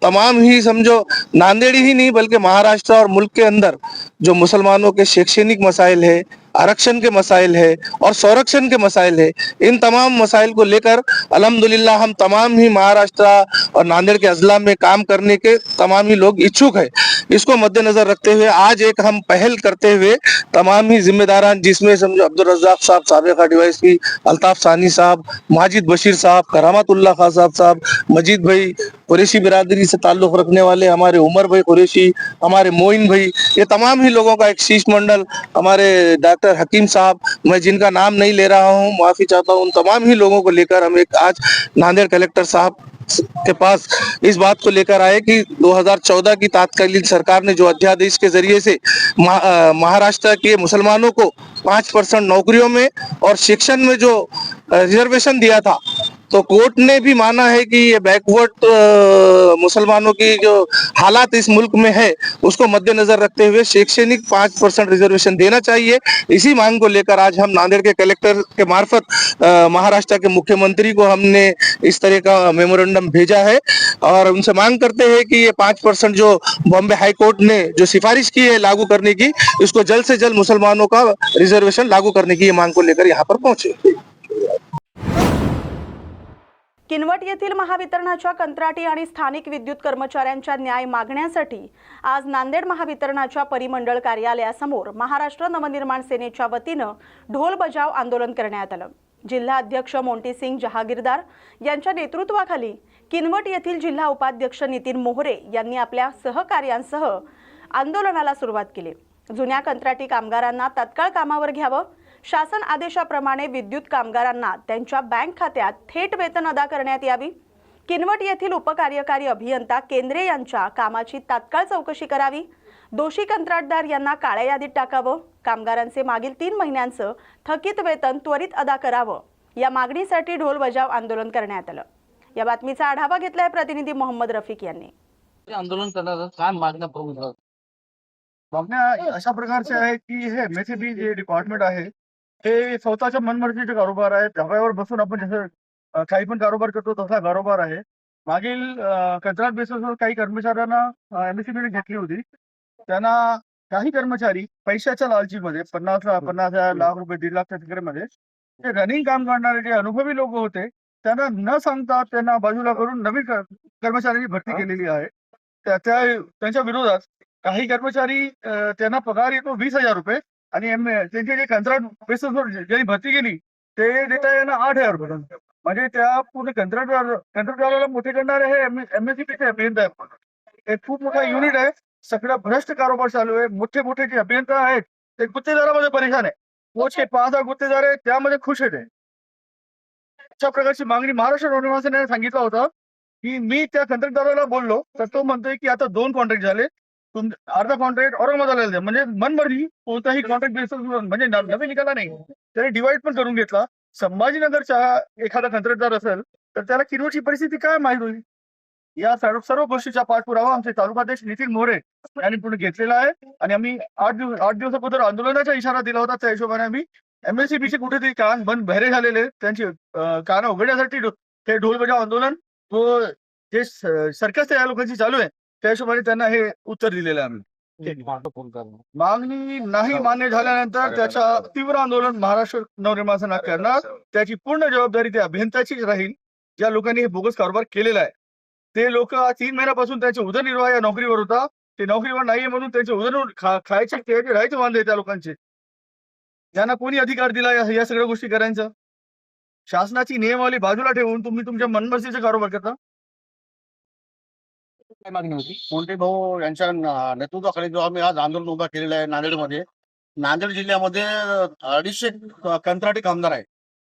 तमाम ही समझो नांदेड़ ही नहीं बल्कि महाराष्ट्र और मुल्क के अंदर जो मुसलमानों के शैक्षणिक मसाइल है, आरक्षण के मसाइल है और संरक्षण के मसाइल है, इन तमाम मसाइल को लेकर अल्हम्दुलिल्लाह हम तमाम ही महाराष्ट्र और नांदेड़ के अजला में काम करने के तमाम ही लोग इच्छुक है. इसको मद्देनजर रखते हुए आज एक हम पहल करते हुए तमाम ही जिम्मेदारान, जिसमें समझो अब्दुल रज़्ज़ाक साहब, साबिक़ा डीवाईएसपी अल्ताफ सानी साहब, माजिद बशीर साहब, करामतुल्लाह खान साहब, मजीद भाई, कुरैशी बिरादरी से ताल्लुक़ रखने वाले हमारे उमर भाई कुरैशी, हमारे मोइन भाई, ये तमाम ही लोगों का एक शीश मंडल, हमारे डॉक्टर हकीम साहब, मैं जिनका नाम नहीं ले रहा हूँ, माफ़ी चाहता हूँ, उन तमाम ही लोगों को लेकर हम एक आज नांदेड़ कलेक्टर साहब के पास इस बात को लेकर आए कि 2014 की तात्कालीन सरकार ने जो अध्यादेश के जरिए से महाराष्ट्र के मुसलमानों को 5% नौकरियों में और शिक्षण में जो रिजर्वेशन दिया था, तो कोर्ट ने भी माना है कि ये बैकवर्ड मुसलमानों की जो हालात इस मुल्क में है उसको मद्देनजर रखते हुए शैक्षणिक 5% रिजर्वेशन देना चाहिए। इसी मांग को लेकर आज हम नांदेड़ के कलेक्टर के मार्फत महाराष्ट्र के मुख्यमंत्री को हमने इस तरह का मेमोरेंडम भेजा है और उनसे मांग करते हैं कि ये 5% जो बॉम्बे हाई कोर्ट ने जो सिफारिश की है लागू करने की, इसको जल्द से जल्द मुसलमानों का रिजर्वेशन लागू करने की ये मांग को लेकर यहाँ पर पहुंचे। किनवट येथील महावितरणाच्या कंत्राटी आणि स्थानिक विद्युत कर्मचाऱ्यांच्या न्याय मागण्यासाठी आज नांदेड महावितरणाच्या परिमंडळ कार्यालयासमोर महाराष्ट्र नवनिर्माण सेनेच्या वतीनं ढोल बजाव आंदोलन करण्यात आलं। जिल्हा अध्यक्ष मोंटी सिंग जहागीरदार यांच्या नेतृत्वाखाली किनवट येथील जिल्हा उपाध्यक्ष नितीन मोहरे यांनी आपल्या सहकार्यांसह आंदोलनाला सुरुवात केली। जुन्या कंत्राटी कामगारांना तत्काळ कामावर घ्यावं, शासन आदेशाप्रमाणे विद्युत कामगारांना त्यांच्या बँक खात्यात थेट वेतन अदा करण्यात यावी, किनवट येथील उपकार्यकारी अभियंता केंद्रे यांच्या कामाची तात्काळ चौकशी करावी, दोषी कंत्राटदार यांना काळ्या यादीत टाकावं, कामगारांचे मागील 3 महिन्यांचं थकीत वेतन त्वरित अदा करावं, या मागणीसाठी ढोल बजाव आंदोलन करण्यात आलं। या बातमीचा आढावा घेतलाय प्रतिनिधी मोहम्मद रफिक यांनी। आंदोलन करण्याचा काय मागण्या प्रमुख मागण्या अशा प्रकारच्या आहेत की हे एमएससीबी जे डिपार्टमेंट आहे हे स्वतःच्या मनमर्जीचे कारोबार आहे। ढाब्यावर बसून आपण जसं काही पण कारोबार करतो तसा कारोबार आहे। मागील कंत्राट बेसिसवर काही कर्मचाऱ्यांना एमएससीबीने घेतली होती। त्यांना काही कर्मचारी पैशाच्या लालचीमध्ये 50,000 लाख रुपये 1.5 लाखच्या तिकडेमध्ये ते रनिंग काम करणारे जे अनुभवी लोक होते त्यांना न सांगता त्यांना बाजूला करून नवीन कर्मचाऱ्यांची भरती केलेली आहे। त्यांच्या विरोधात काही कर्मचारी त्यांना पगार येतो 20,000 रुपये आणि त्यांचे जे कंत्राट बेसिसवर ज्यांनी भरती केली ते देता येणार 8,000 रुपये। म्हणजे त्या पूर्ण कंत्राटदाराला मोठे करणारे हे एमएससीबीचे अभियंता आहेत। एक खूप मोठा युनिट आहे, सगळं भ्रष्ट कारोबार चालू आहे। मोठे जे अभियंता आहेत ते गुत्तेदारामध्ये परेशान आहे। पोच के 5,000 गुत्तेदार आहेत त्यामध्ये खुश आहेत। अशा प्रकारची मागणी महाराष्ट्र नवनिर्माण सेनेने सांगितलं होतं की मी त्या कंत्राटदाराला बोललो तर तो म्हणतोय की आता 2 कॉन्ट्रॅक्ट झाले, अर्धा कॉन्ट्रॅक्ट औरंगाबादला द्या। म्हणजे मनमर्जी कोणताही कॉन्ट्रॅक्ट बेसिसवर म्हणजे नवीन निघाला नाही, त्याने डिवाइड पण करून घेतला। संभाजीनगरचा एखादा कंत्राटदार असेल तर त्याला किनवटची परिस्थिती काय माहित होईल। या सर्व गोष्टीचा पाठपुरावा आमचे तालुकाध्यक्ष नितीन मोहरे यांनी पुढे घेतलेला आहे आणि आम्ही 8 दिवसापूर्वी आंदोलनाचा इशारा दिला होता। त्या हिशोबाने आम्ही एमएससीबीचे कुठेतरी कान बंद बहिरे झालेले त्यांची कानं उघडण्यासाठी हे ढोल बजाव आंदोलन व जे सर्कस या लोकांची चालू आहे त्या हिशोबाने त्यांना हे उत्तर दिलेलं आहे आम्ही। मागणी नाही मान्य झाल्यानंतर त्याचा तीव्र आंदोलन महाराष्ट्र नवनिर्माण सेना करणार। त्याची पूर्ण जबाबदारी त्या अभियंत्याचीच राहील ज्या लोकांनी हे बोगस कारभार केलेला आहे। ते लोक 3 महिन्यापासून त्यांचे उदरनिर्वाह या नोकरीवर होता, ते नोकरीवर नाहीये म्हणून त्यांचे उदरनिर्वाह खायचे राहायचे वांदे त्या लोकांचे। त्यांना कोणी अधिकार दिला या सगळ्या गोष्टी करायचं? शासनाची नियमावली बाजूला ठेवून तुम्ही तुमच्या मनमर्जीचे कारोबार करता। काय मागणी होती? मोंटे भाऊ यांच्या नेतृत्वाखाली जो आम्ही आज आंदोलन उभा केलेलं आहे नांदेडमध्ये, नांदेड जिल्ह्यामध्ये 250 कंत्राटी कामगार आहे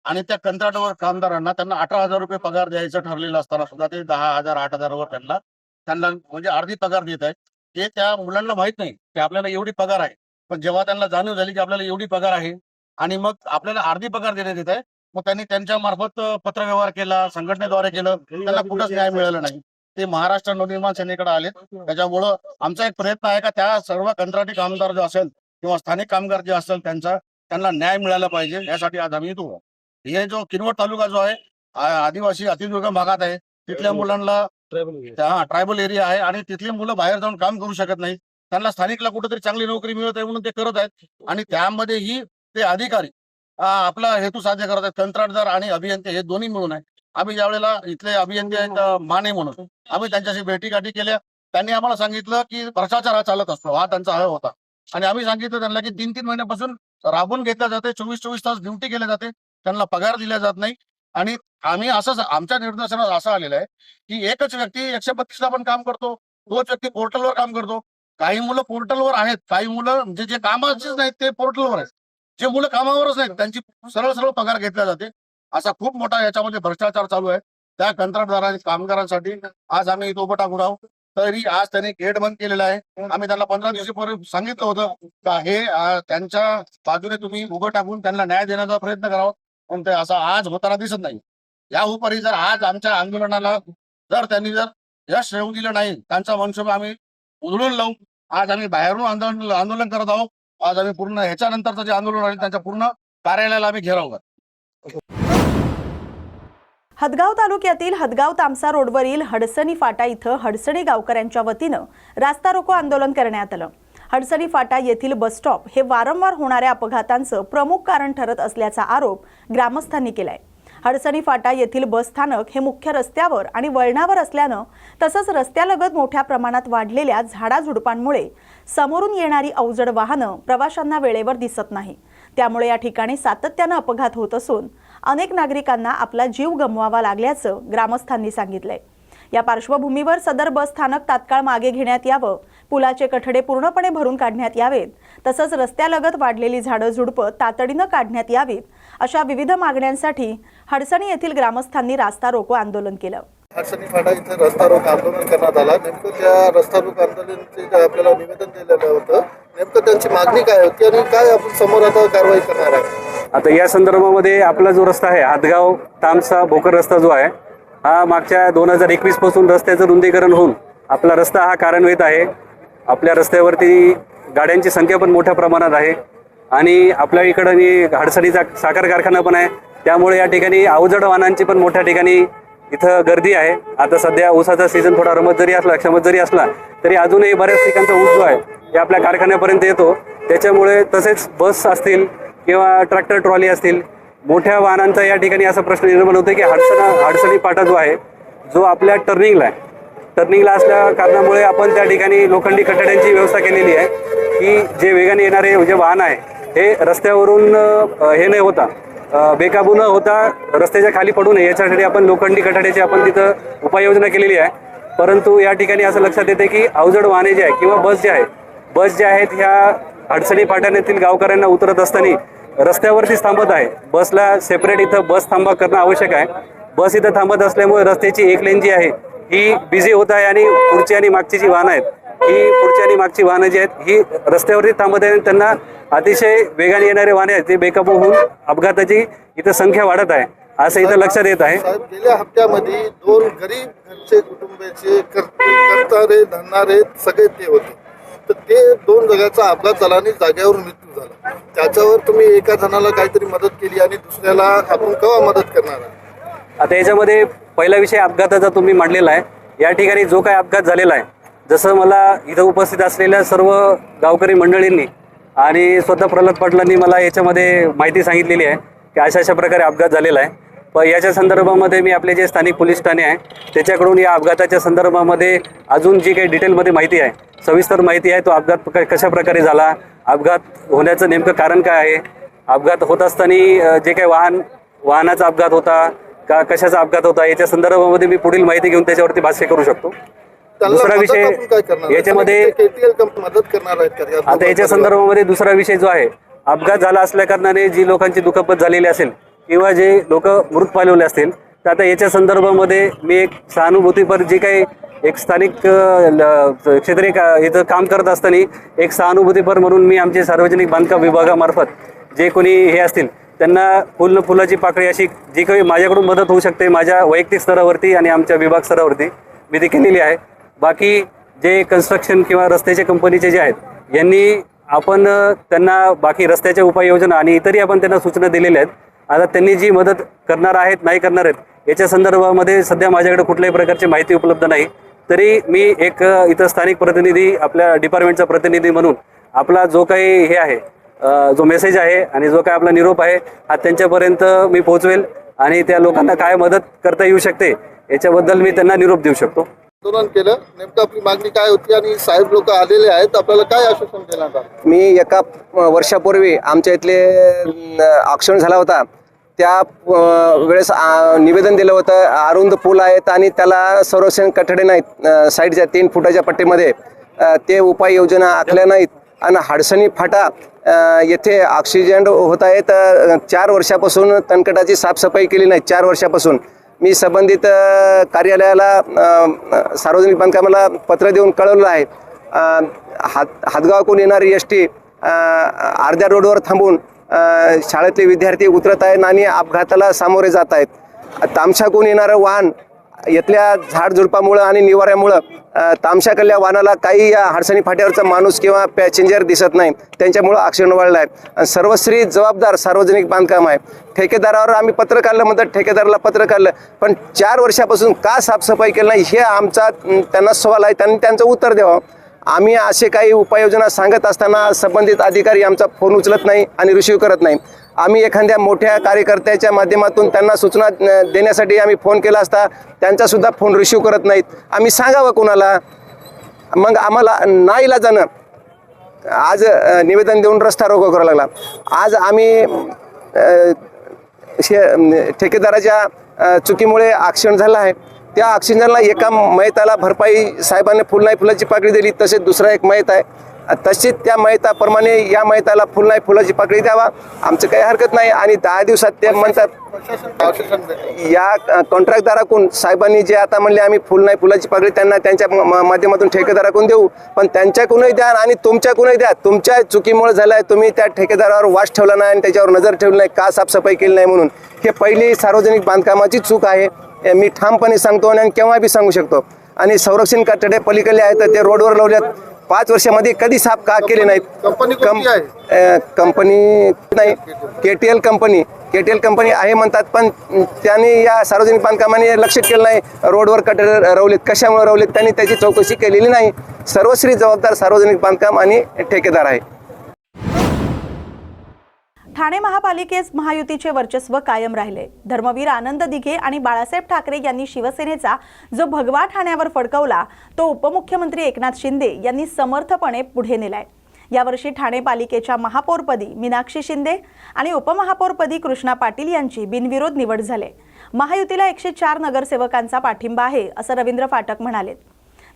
आणि त्या कंत्राटावर कामगारांना त्यांना 18,000 रुपये पगार द्यायचा ठरलेला असताना सुद्धा ते 10,000 8,000 वर त्यांना म्हणजे अर्धी पगार देत आहेत। ते त्या मुलांना माहित नाही की आपल्याला एवढी पगार आहे, पण जेव्हा त्यांना जाणीव झाली की आपल्याला एवढी पगार आहे आणि मग आपल्याला अर्धी पगार देण्यात येत आहे, मग त्यांनी त्यांच्या मार्फत पत्रव्यवहार केला, संघटनेद्वारे केलं, त्यांना कुठंच न्याय मिळाला नाही। ते महाराष्ट्र नवनिर्माण सेनेकडे आले। त्याच्यामुळं आमचा एक प्रयत्न आहे का त्या सर्व कंत्राटी कामगार जो असेल किंवा स्थानिक कामगार जे असेल त्यांना न्याय मिळाला पाहिजे, यासाठी आज आम्ही येतो। हे जो किनवट तालुका जो आहे आदिवासी अतिदुर्गम भागात आहे, तिथल्या मुलांना ट्रायबल एरिया आहे आणि तिथली मुलं बाहेर जाऊन काम करू शकत नाही। त्यांना स्थानिकला कुठेतरी चांगली नोकरी मिळत आहे म्हणून ते करत आहेत आणि त्यामध्येही ते अधिकारी आपला हेतू साध्य करत आहेत। कंत्राटदार आणि अभियंते हे दोन्ही मिळून आहे। आम्ही ज्यावेळेला इथले अभियंते आहेत माने म्हणून आम्ही त्यांच्याशी भेटीगाठी केल्या, त्यांनी आम्हाला सांगितलं की भ्रष्टाचार हा चालत असतो, हा त्यांचा आरोप होता आणि आम्ही सांगितलं त्यांना की 3-3 महिन्यापासून राबून घेतल्या जाते, 24-24 तास ड्युटी केल्या जाते, त्यांना पगार दिला जात नाही। आणि आम्ही असं आमच्या निर्देशनात असं आलेलं आहे की एकच व्यक्ती 132 ला पण काम करतो, तोच व्यक्ती पोर्टलवर काम करतो। काही मुलं पोर्टलवर आहेत, काही मुलं जे कामाचेच नाहीत ते पोर्टलवर आहेत, जे मुलं कामावरच नाहीत त्यांची सरळ पगार घेतल्या जाते। असा खूप मोठा याच्यामध्ये भ्रष्टाचार चालू आहे। त्या कंत्राटदारांनी कामगारांसाठी आज आम्ही इथं उभं टाकून आहोत, तरी आज त्यांनी गेट बंद केलेला आहे। आम्ही त्यांना 15 दिवसापूर्वी सांगितलं होतं का हे त्यांच्या बाजूने तुम्ही उभं टाकून त्यांना न्याय देण्याचा प्रयत्न करावा, पण ते असं आज होताना दिसत नाही। या उपरी जर आज आमच्या आंदोलनाला जर त्यांनी जर यश येऊ दिलं नाही, त्यांचा मनसुबा आम्ही उधळून लावू. आज आम्ही बाहेरून आंदोलन करत आहोत. आज आम्ही पूर्ण ह्याच्यानंतरचं जे आंदोलन आहे त्यांच्या पूर्ण कार्यालयाला आम्ही घेराव करतो. हदगाव तालुक्यातील हदगाव तामसा रोडवरील हडसणी फाटा इथं हडसणी गावकऱ्यांच्या वतीनं रास्ता रोको आंदोलन करण्यात आलं. हडसणी फाटा येथील बसस्टॉप हे वारंवार होणाऱ्या अपघातांचं प्रमुख कारण ठरत असल्याचा आरोप ग्रामस्थांनी केलाय. हडसणी फाटा येथील बस स्थानक हे मुख्य रस्त्यावर आणि वळणावर असल्यानं तसंच रस्त्यालगत मोठ्या प्रमाणात वाढलेल्या झाडाझुडपांमुळे समोरून येणारी अवजड वाहनं प्रवाशांना वेळेवर दिसत नाही. त्यामुळे या ठिकाणी सातत्यानं अपघात होत असून अनेक नागरिकांना आपला जीव गमवावा लागल्याचं ग्रामस्थांनी सांगितलंय. या पार्श्वभूमीवर सदर बस स्थानक तात्काळ मागे घेण्यात यावं, पुलाचे कठडे पूर्णपणे भरून काढण्यात यावेत, तसंच रस्त्यालगत वाढलेली झाडं झुडपं तातडीनं काढण्यात यावीत, अशा विविध मागण्यांसाठी हडसणी येथील ग्रामस्थांनी रास्ता रोको आंदोलन केलं. हडसणी फाटा इथे रस्ता रोको आंदोलन करण्यात आला. नेमकं त्या रस्ता रोको आंदोलनाचे जे आपल्याला निवेदन दिलेलं होतं, नेमकं त्यांची मागणी काय होती आणि काय आपण समोर आता कारवाई करणार आहे? आता या संदर्भामध्ये आपला जो रस्ता आहे हदगाव तामसा भोकर रस्ता जो आहे हा मागच्या 2021 पासून रस्त्याचं रुंदीकरण होऊन आपला रस्ता हा कार्यान्वित आहे. आपल्या रस्त्यावरती गाड्यांची संख्या पण मोठ्या प्रमाणात आहे आणि आपल्या इकडं हडसणीचा साखर कारखाना पण आहे. त्यामुळे या ठिकाणी अवजड वाहनांची पण मोठ्या ठिकाणी इथं गर्दी आहे. आता सध्या ऊसाचा सीझन थोडा क्षमत जरी असला तरी अजूनही बऱ्याच ठिकाणचा ऊस जो आहे ते आपल्या कारखान्यापर्यंत येतो. त्याच्यामुळे तसेच बस असतील किंवा ट्रॅक्टर ट्रॉली असतील, मोठ्या वाहनांचा या ठिकाणी असा प्रश्न निर्माण होतो की हडसणी फाटा जो आहे जो आपल्या टर्निंगला असल्या कारणामुळे आपण त्या ठिकाणी लोखंडी कठड्यांची व्यवस्था केलेली आहे की जे वेगाने येणारे जे वाहन आहे हे रस्त्यावरून हे नाही होता बेकाबू न होता रस्त्याच्या खाली पडू नये याच्यासाठी आपण लोखंडी कठड्याची आपण तिथं उपाययोजना केलेली आहे. परंतु या ठिकाणी असं लक्षात येते की अवजड वाहने जे आहे किंवा बस जे आहेत ह्या हडसणी फाट्यातील गावकऱ्यांना उतरत असताना रस्त्यावरतीच थांबत आहे. बसला सेपरेट इथं बस थांबा करणं आवश्यक आहे. बस इथं थांबत असल्यामुळे रस्त्याची एक लेन जी आहे ही बिझी होत आहे आणि पुढची आणि मागची जी वाहनं आहेत पुढची आणि मागची वाहनं जी आहेत ही रस्त्यावरती थांबत आहे. त्यांना अतिशय वेगाने येणारे वाहने आहेत ते बेकाबू होऊन अपघाताची इथं संख्या वाढत आहे असं इथं लक्षात येत आहे. गेल्या हप्त्यामध्ये 2 गरीब घरचे कुटुंबाचे करणारे धरणारे सगळे ते होते, तर ते 2 जगाचा अपघात झाला आणि जागेवर मृत्यू झाला. त्याच्यावर तुम्ही एका जणाला काहीतरी मदत केली आणि दुसऱ्याला आपण केव्हा मदत करणार? आता याच्यामध्ये पहिला विषय अपघाताचा तुम्ही मांडलेला आहे. या ठिकाणी जो काय अपघात झालेला आहे, जसं मला इथं उपस्थित असलेल्या सर्व गावकरी मंडळींनी आणि स्वतः प्रल्हाद पाटलांनी मला याच्यामध्ये माहिती सांगितलेली आहे की अशा प्रकारे अपघात झालेला आहे. पण याच्या संदर्भामध्ये मी आपले जे स्थानिक पोलीस ठाणे आहे त्याच्याकडून या अपघाताच्या संदर्भामध्ये अजून जी काही डिटेलमध्ये माहिती आहे, सविस्तर माहिती आहे, तो अपघात कशा प्रकारे झाला, अपघात होण्याचं नेमकं कारण काय आहे, अपघात होत असताना जे काही वाहनाचा अपघात होता का कशाचा अपघात होता याच्या संदर्भामध्ये मी पुढील माहिती घेऊन त्याच्यावरती भाष्य करू शकतो. दुसरा विषय याच्यामध्ये मदत करणार आहेत. आता याच्या संदर्भामध्ये दुसरा विषय जो आहे, अपघात झाला असल्या कारणाने जी लोकांची दुखापत झालेली असेल किंवा जे लोक मृत पावलेले असतील तर आता याच्या संदर्भामध्ये मी एक सहानुभूतीपर जे काही एक स्थानिक क्षेत्रीय इथं काम करत असताना एक सहानुभूतीपर म्हणून मी आमचे सार्वजनिक बांधकाम विभागामार्फत जे कोणी हे असतील त्यांना फुलाची पाकळी अशी जी काही माझ्याकडून मदत होऊ शकते माझ्या वैयक्तिक स्तरावरती आणि आमच्या विभाग स्तरावरती मी ती केलेली आहे. बाकी जे कन्स्ट्रक्शन किंवा रस्त्याचे कंपनीचे जे आहेत यांनी आपण त्यांना बाकी रस्त्याच्या उपाययोजना आणि इतरही आपण त्यांना सूचना दिलेल्या आहेत. आता त्यांनी जी मदत करणार आहेत नाही करणार आहेत याच्या संदर्भामध्ये सध्या माझ्याकडे कुठल्याही प्रकारची माहिती उपलब्ध नाही. तरी मी एक इथं स्थानिक प्रतिनिधी आपल्या डिपार्टमेंटचा प्रतिनिधी म्हणून आपला जो काही हे आहे जो मेसेज आहे आणि जो काय आपला निरोप आहे हा त्यांच्यापर्यंत मी पोहोचवेल आणि त्या लोकांना काय मदत करता येऊ शकते याच्याबद्दल मी त्यांना निरोप देऊ शकतो. आंदोलन केलं, नेमकं आपली मागणी काय होती आणि साहेब लोक आलेले आहेत, आपल्याला काय आश्वासन देण्यात आलं? मी एका वर्षापूर्वी आमच्या इथले ॲक्सिडेंट झाला होता त्या वेळेस निवेदन दिलं होतं. अरुंद पूल आहेत आणि त्याला संरक्षण कठडे नाहीत साईडच्या 3 फुटाच्या पट्टीमध्ये, ते उपाययोजना आखल्या नाहीत आणि हडसणी फाटा येथे ॲक्सिडेंट होत आहेत. 4 वर्षापासून तणकटाची साफसफाई केली नाही. 4 वर्षापासून मी संबंधित कार्यालयाला सार्वजनिक बांधकामाला पत्र देऊन कळवलं आहे. हातगावकडून येणारी ST अर्ध्या रोडवर थांबून शाळेतले विद्यार्थी उतरत आहेत आणि अपघाताला सामोरे जात आहेत. तामशाकून येणारं वाहन इथल्या झाडझुडपामुळं आणि निवाऱ्यामुळं तामशाकडल्या वाहनाला काही या हडसणी फाट्यावरचा माणूस किंवा पॅसेंजर दिसत नाही, त्यांच्यामुळं ॲक्सिडेंट वाढला आहे. सर्वस्वी जबाबदार सार्वजनिक बांधकाम आहे. ठेकेदारावर आम्ही पत्र काढलं म्हणतात, ठेकेदाराला पत्र काढलं, पण 4 वर्षापासून का साफसफाई केली नाही हे आमचा त्यांना सवाल आहे. त्यांनी त्यांचं उत्तर द्यावं. आम्ही असे काही उपाययोजना सांगत असताना संबंधित अधिकारी आमचा फोन उचलत नाही आणि रिसीव्ह करत नाही. आम्ही एखाद्या मोठ्या कार्यकर्त्याच्या माध्यमातून त्यांना सूचना देण्यासाठी आम्ही फोन केला असता, त्यांचासुद्धा फोन रिसीव्ह करत नाहीत. आम्ही सांगावं कोणाला? मग आम्हाला नाईलाजानं आज निवेदन देऊन रस्ता रोको करावा लागला. आज आम्ही ठेकेदाराच्या चुकीमुळे ॲक्सिडेंट झाला आहे. त्या ॲक्सिडेंटला एका मयताला भरपाई साहेबांनी फुल नाही फुलाची पाकळी दिली, तसेच दुसरा एक मयत आहे, तशीच त्या मयताप्रमाणे या मयताला फुल नाही फुलाची पाकळी द्यावा, आमचं काही हरकत नाही. आणि 10 दिवसात ते म्हणतात या कॉन्ट्रॅक्टदाराकडून साहेबांनी जे आता म्हणले आम्ही फुल नाही फुलाची पाकळी त्यांना त्यांच्या माध्यमातून ठेकेदाराकडून देऊ, पण त्यांच्याकडूनही द्या आणि तुमच्याकडूनही द्या. तुमच्या चुकीमुळे झालं आहे, तुम्ही त्या ठेकेदारावर वास ठेवला नाही आणि त्याच्यावर नजर ठेवली नाही, का साफसफाई केली नाही म्हणून. हे पहिली सार्वजनिक बांधकामाची चूक आहे, मी ठामपणे सांगतो आणि केव्हा बी सांगू शकतो. आणि संरक्षण कठडे पलीकडले आहेत ते रोडवर लावल्यात, 5 वर्षामध्ये कधी साफ का केले नाहीत. कंपनी नाही, केटीएल कंपनी आहे म्हणतात, पण त्यांनी या सार्वजनिक बांधकामाने लक्ष केलं नाही. रोडवर कठडे रवलेत, कशामुळे रवलेत त्यांनी त्याची चौकशी केलेली नाही. सर्वस्वी जबाबदार सार्वजनिक बांधकाम आणि ठेकेदार आहे. ठाणे महापालिकेस महायुतीचे वर्चस्व कायम राहिले. धर्मवीर आनंद दिघे आणि बाळासाहेब ठाकरे यांनी शिवसेनेचा जो भगवा ठाण्यावर फडकवला तो उपमुख्यमंत्री एकनाथ शिंदे यांनी समर्थपणे पुढे नेलाय. यावर्षी ठाणे पालिकेच्या महापौरपदी मीनाक्षी शिंदे आणि उपमहापौरपदी कृष्णा पाटील यांची बिनविरोध निवड झाली. महायुतीला 104 नगरसेवकांचा पाठिंबा आहे असं रवींद्र फाटक म्हणाले.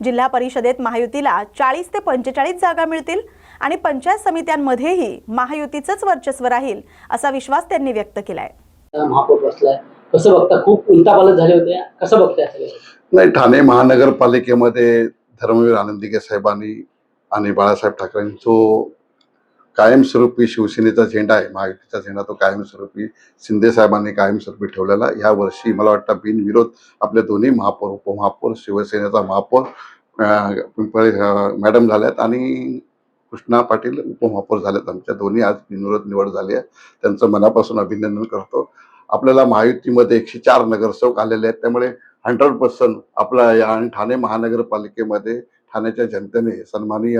जिल्हा परिषदेत महायुतीला 40 ते 45 जागा मिळतील आणि पंचायत समित्यांमध्येही महायुतीचंच वर्चस्व राहील असा विश्वास त्यांनी व्यक्त केलाय. महापौर बसलाय, कसं बघता? खूप उलटापालट झाले होते, कसं बघताय सगळे? नाही, ठाणे महानगरपालिकेमध्ये धर्मवीर आनंद दिघे साहेबांनी आणि बाळासाहेब ठाकरेंनी जो कायमस्वरूपी शिवसेनेचा झेंडा आहे, महायुतीचा झेंडा, तो कायमस्वरूपी शिंदे साहेबांनी कायमस्वरूपी ठेवलेला. या वर्षी मला वाटतं बिनविरोध आपले दोन्ही महापौर, उपमहापौर, शिवसेनेचा महापौर पिंपळे मॅडम झाल्यात आणि कृष्णा पाटील उपमहापौर झालेत. आमच्या दोन्ही आज बिनविरोध निवड झाली आहे, त्यांचं मनापासून अभिनंदन करतो. आपल्याला महायुतीमध्ये 104 नगरसेवक आलेले आहेत, त्यामुळे 100% आपला या आणि ठाणे महानगरपालिकेमध्ये ठाण्याच्या जनतेने सन्माननीय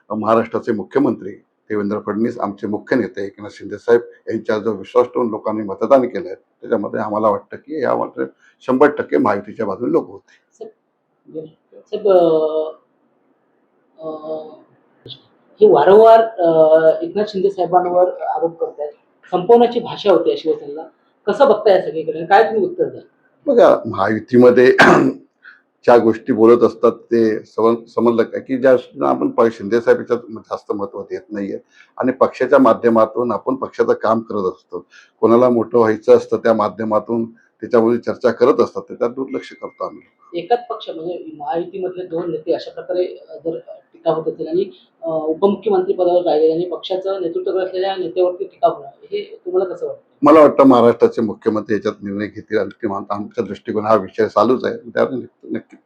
महाराष्ट्राचे मुख्यमंत्री देवेंद्र फडणवीस, आमचे मुख्य नेते एकनाथ शिंदे साहेब यांच्यावर जो विश्वास ठेवून लोकांनी मतदान केलं आहे, त्याच्यामध्ये आम्हाला वाटतं की या मात्र 100% महायुतीच्या बाजूने लोक होते. हे वारंवार एकनाथ शिंदे साहेबांवर आरोप करतायत, संपवण्याची भाषा होती शिवसेनेला, कसं बघताय सगळीकडे? काय तुम्ही उत्तर द्या? बघा, महायुतीमध्ये ज्या गोष्टी बोलत असतात ते समजलं काय की ज्या आपण शिंदे साहेब याच्यात जास्त महत्व देत नाहीये आणि पक्षाच्या माध्यमातून आपण पक्षाचं काम करत असतो. कोणाला मोठं व्हायचं असतं त्या माध्यमातून त्याच्यामध्ये चर्चा करत असतात, त्याच्यात दुर्लक्ष करतो आम्ही. एकाच पक्ष म्हणजे महायुतीमधले 2 नेते अशा प्रकारे जर टीका होत असेल आणि उपमुख्यमंत्री पदावर राहिले आणि पक्षाचं नेतृत्व करत असलेल्या नेत्यावरती टीका होणार, हे तुम्हाला कसं वाटतं? मला वाटतं महाराष्ट्राचे मुख्यमंत्री याच्यात निर्णय घेतील आणि किंवा आमच्या दृष्टिकोन हा विषय चालूच आहे, त्यावर नक्की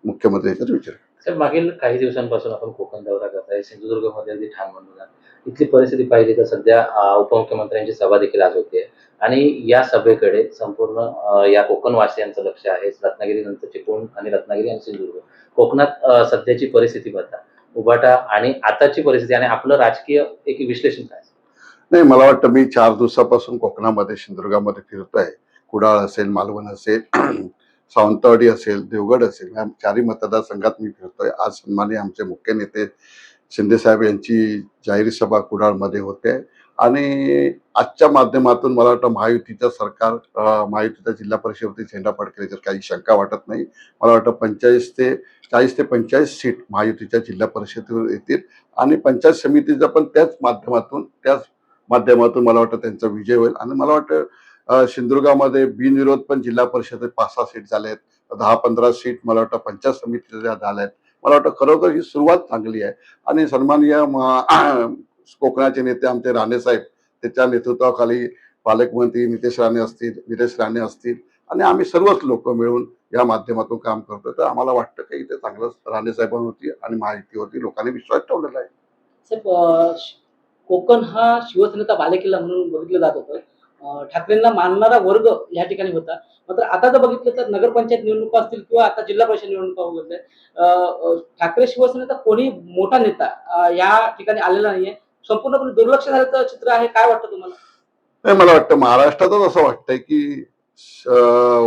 मुख्यमंत्री याच्यात विचार. सर, मागील काही दिवसांपासून आपण कोकण दौरा करताय, सिंधुदुर्गमध्ये अगदी ठाण म्हणून इथली परिस्थिती पाहिली तर सध्या उपमुख्यमंत्र्यांची सभा देखील आज होते आणि या सभेकडे संपूर्ण या कोकणवासियांचं लक्ष आहे. रत्नागिरीनंतर चिपळूण आणि रत्नागिरी आणि सिंधुदुर्ग कोकणात सध्याची परिस्थिती बघता, उभाटा आणि आताची परिस्थिती आणि आपलं राजकीय एक विश्लेषण काय? नाही, मला वाटतं मी 4 दिवसापासून कोकणामध्ये सिंधुदुर्गामध्ये फिरतोय. कुडाळ असेल, मालवण असेल, सावंतवाडी असेल, देवगड असेल, या 4ही मतदारसंघात मी फिरतोय. आज सन्माननीय आमचे मुख्य नेते शिंदे साहेब यांची जाहीर सभा कुडाळमध्ये होते आणि आजच्या माध्यमातून मला वाटतं महायुतीचं सरकार, महायुतीचा जिल्हा परिषदेवरती झेंडा फडकेल काही शंका वाटत नाही. मला वाटतं 40 ते 45 सीट महायुतीच्या जिल्हा परिषदेवर येतील आणि पंचायत समितीचा पण त्याच माध्यमातून मला वाटतं त्यांचा विजय होईल. आणि मला वाटतं सिंधुदुर्गामध्ये बिनविरोध पण जिल्हा परिषदेत 5-6 सीट झाले आहेत, 10-15 सीट मला वाटतं पंचायत समितीच्या झाल्या आहेत. मला वाटतं खरोखर ही सुरुवात चांगली आहे आणि सन्माननीय कोकणाचे नेते आमचे राणे साहेब, त्याच्या नेतृत्वाखाली पालकमंत्री नितेश राणे असतील, आणि आम्ही सर्वच लोक मिळून या माध्यमातून काम करतो. तर आम्हाला वाटतं की इथे चांगलं राणे साहेबांवरती आणि महायुतीवरती लोकांनी विश्वास ठेवलेला आहे. साहेब, कोकण हा शिवसेनेचा बालेकिल्ला म्हणून बघितलं जात होतं. ठाकरेंना मानणारा वर्ग या ठिकाणी होता. मात्र आता जर बघितलं तर नगरपंचायत निवडणुका असतील किंवा आता जिल्हा परिषद निवडणुका वगैरे ठाकरे शिवसेनेचा कोणी मोठा नेता या ठिकाणी आलेला नाहीये. संपूर्णपणे दुर्लक्ष झाल्याचं चित्र आहे. काय वाटतं तुम्हाला? नाही, मला वाटतं महाराष्ट्रातच असं वाटतंय की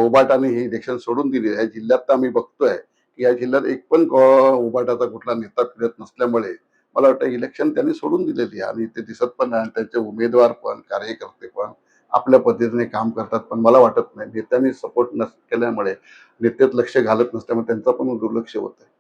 उबाटाने ही इलेक्शन सोडून दिली आहे. जिल्ह्यात तर आम्ही बघतोय की या जिल्ह्यात एक पण उबाटाचा कुठला नेता फिरत नसल्यामुळे मला वाटतं इलेक्शन त्यांनी सोडून दिलेली आहे आणि ते दिसत पण नाही. त्यांचे उमेदवार पण कार्यकर्ते पण आपल्या पद्धतीने काम करतात. पण मला वाटत नाही नेत्यांनी सपोर्ट केल्यामुळे नेत्यात लक्ष घालत नसल्यामुळे त्यांचं पण दुर्लक्ष होत आहे.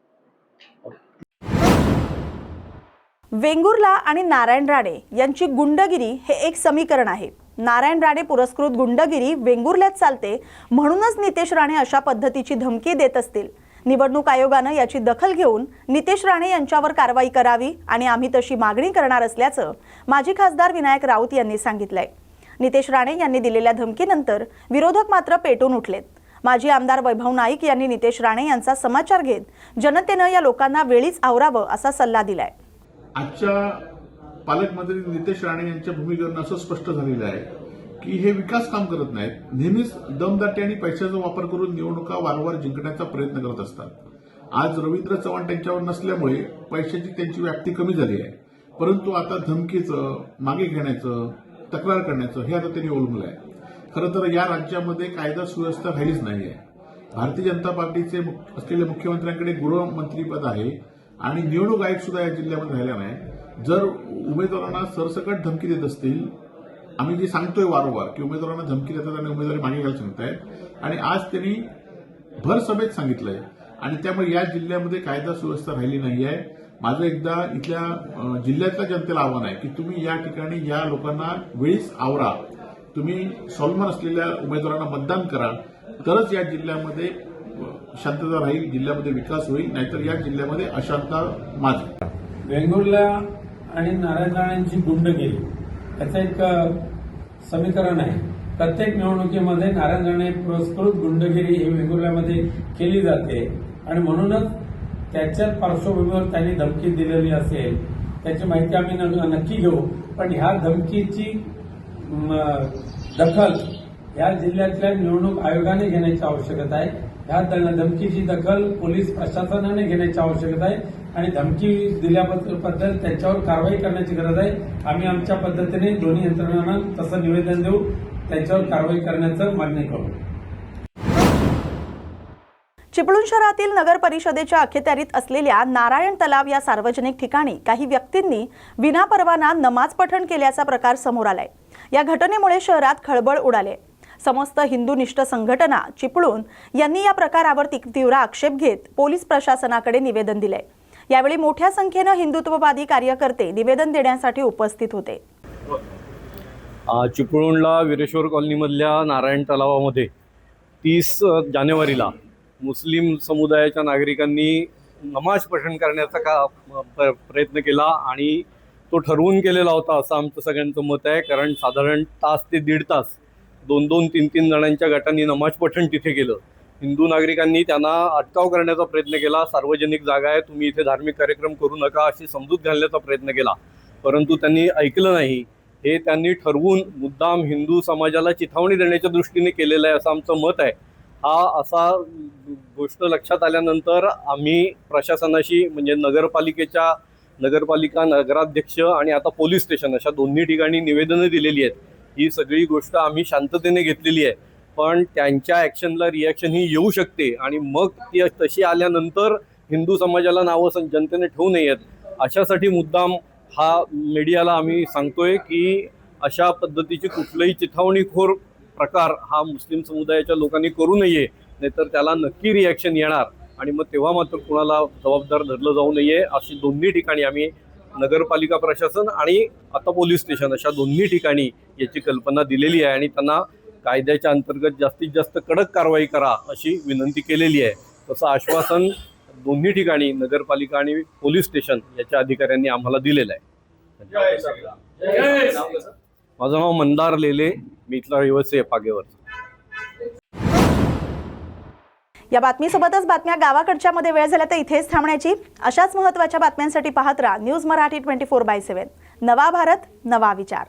वेंगुर्ला आणि नारायण राणे यांची गुंडगिरी हे एक समीकरण आहे. नारायण राणे पुरस्कृत गुंडगिरी वेंगुर्ल्यात चालते म्हणूनच नितेश राणे अशा पद्धतीची धमकी देत असतील. निवडणूक आयोगानं याची दखल घेऊन नितेश राणे यांच्यावर कारवाई करावी आणि आम्ही तशी मागणी करणार असल्याचं माजी खासदार विनायक राऊत यांनी सांगितलंय. नितेश राणे यांनी दिलेल्या धमकीनंतर विरोधक मात्र पेटून उठलेत. माजी आमदार वैभव नाईक यांनी नितेश राणे यांचा समाचार घेत जनतेनं या लोकांना वेळीच आवरावं असा सल्ला दिलाय. आजच्या पालकमंत्री नितेश राणे यांच्या भूमिकेवरून असं स्पष्ट झालेलं आहे की हे विकास काम करत नाहीत. नेहमीच दमदाटी आणि पैशाचा वापर करून निवडणुका वारंवार जिंकण्याचा प्रयत्न करत असतात. आज रवींद्र चव्हाण त्यांच्यावर नसल्यामुळे पैशाची त्यांची व्याप्ती कमी झाली आहे. परंतु आता धमकीचं, मागे घेण्याचं, तक्रार करण्याचं हे आता त्यांनी ओळखलं आहे. खरं तर या राज्यामध्ये कायदा सुव्यवस्था राहिलीच नाही आहे. भारतीय जनता पार्टीचे असलेल्या मुख्यमंत्र्यांकडे गृहमंत्रीपद आहे आणि निवडणूक आयोग सुद्धा या जिल्ह्यामध्ये राहिला नाही. जर उमेदवारांना सरसकट धमकी देत असतील, आम्ही जे सांगतोय वारंवार की उमेदवारांना धमकी देतात आणि उमेदवारी मागे घ्यायला सांगतायत आणि आज त्यांनी भर सभेत सांगितलंय आणि त्यामुळे या जिल्ह्यामध्ये कायदा सुव्यवस्था राहिली नाही आहे. माझं एकदा इथल्या जिल्ह्यातल्या जनतेला आव्हान आहे की तुम्ही या ठिकाणी या लोकांना वेळीच आवरा. तुम्ही सॉल्मर असलेल्या उमेदवारांना मतदान करा, तरच या जिल्ह्यामध्ये शांतता राहील, जिल्ह्यामध्ये विकास होईल. नाहीतर या जिल्ह्यामध्ये अशांतता माजेल. वेंगुर्ला आणि नारायण राणेंची गुंडगिरी याचं एक समीकरण आहे. प्रत्येक निवडणुकीमध्ये नारायण राणे पुरस्कृत गुंडगिरी ही वेंगुर्ल्यामध्ये केली जाते आणि म्हणूनच त्याच्याच पार्श्वभूमीवर त्यांनी धमकी दिलेली असेल त्याची माहिती आम्ही नक्की घेऊ. पण ह्या धमकीची दखल या जिल्ह्यातल्या निवडणूक आयोगाने घेण्याची आवश्यकता आहे. ह्या धमकीची दखल पोलीस प्रशासनाने घेण्याची आवश्यकता आहे आणि धमकी दिल्याबद्दल त्यांच्यावर कारवाई करण्याची गरज आहे. आम्ही आमच्या पद्धतीने दोन्ही यंत्रणांना तसं निवेदन देऊ, त्यांच्यावर कारवाई करण्याचं मागणी करू. चिपळूण शहरातील नगर परिषदेच्या अखत्यारीत असलेल्या नारायण तलाव या सार्वजनिक ठिकाणी काही व्यक्तींनी विनापरवाना नमाज पठण केल्याचा प्रकार समोर आलाय. या घटनेमुळे शहरात खळबळ उडाले. समस्त हिंदुनिष्ठ संघटना चिपळूण यांनी या प्रकारावर तीव्र आक्षेप घेत पोलीस प्रशासनाकडे निवेदन दिले. यावेळी मोठ्या संख्येने हिंदुत्ववादी कार्यकर्ते निवेदन देण्यासाठी उपस्थित होते. चिपळूणला वीरेश्वर कॉलनीमधल्या नारायण तलावामध्ये 30 जानेवारीला मुस्लिम समुदायाच्या नागरिकांनी नमाज पठण करण्याचा प्रयत्न केला आणि तो ठरवून केलेला होता असं आमचं सगळ्यांचं मत आहे. कारण साधारण तास ते दीड तास 2-2, 3-3 जणांच्या गटांनी नमाज पठण तिथे केलं. हिंदू नागरिकांनी त्यांना अटकाव करण्याचा प्रयत्न केला. सार्वजनिक जागा आहे, तुम्ही इथे धार्मिक कार्यक्रम करू नका अशी समजूत घालण्याचा प्रयत्न केला, परंतु त्यांनी ऐकलं नाही. हे त्यांनी ठरवून मुद्दाम हिंदू समाजाला चिथावणी देण्याच्या दृष्टीने केलेलं आहे असं आमचं मत आहे. हा असा गोष्ट लक्षात आल्यानंतर आम्ही प्रशासनाशी म्हणजे नगरपालिका नगराध्यक्ष आणि आता पोलीस स्टेशन अशा दोन्ही ठिकाणी निवेदनं दिलेली आहेत. ही सगळी गोष्ट आम्ही शांततेने घेतलेली आहे. पण त्यांच्या ॲक्शनला रिॲक्शन ही येऊ शकते आणि मग ती तशी आल्यानंतर हिंदू समाजाला नावं जनतेने ठेवू नयेत. अशासाठी मुद्दाम हा मीडियाला आम्ही सांगतोय की अशा पद्धतीची कुठलंही चिथावणीखोर प्रकार हा मुस्लिम समुदायाच्या लोकांनी करू नये, नाहीतर त्याला नक्की रिॲक्शन येणार आणि मग तेव्हा मात्र कुणाला जबाबदार धरलं जाऊ नये. अशी दोन्ही ठिकाणी आम्ही नगरपालिका प्रशासन आणि आता पोलीस स्टेशन अशा दोन्ही ठिकाणी याची कल्पना दिलेली आहे आणि त्यांना कायद्याच्या अंतर्गत जास्तीत जास्त कडक कारवाई करा अशी विनंती केलेली आहे. तसं आश्वासन दोन्ही ठिकाणी नगरपालिका आणि पोलीस स्टेशन याच्या अधिकाऱ्यांनी आम्हाला दिलेलं आहे. माझं नाव मंदार लेले, मी इथला रहिवासी आहे पागेवर. या बातमीसोबतच बातम्या गावाकडच्या मध्ये वेळ झाल्या तर इथेच थांबण्याची. अशाच महत्त्वाच्या बातम्यांसाठी पाहत राहा न्यूज मराठी 24/7. नवा भारत नवा विचार.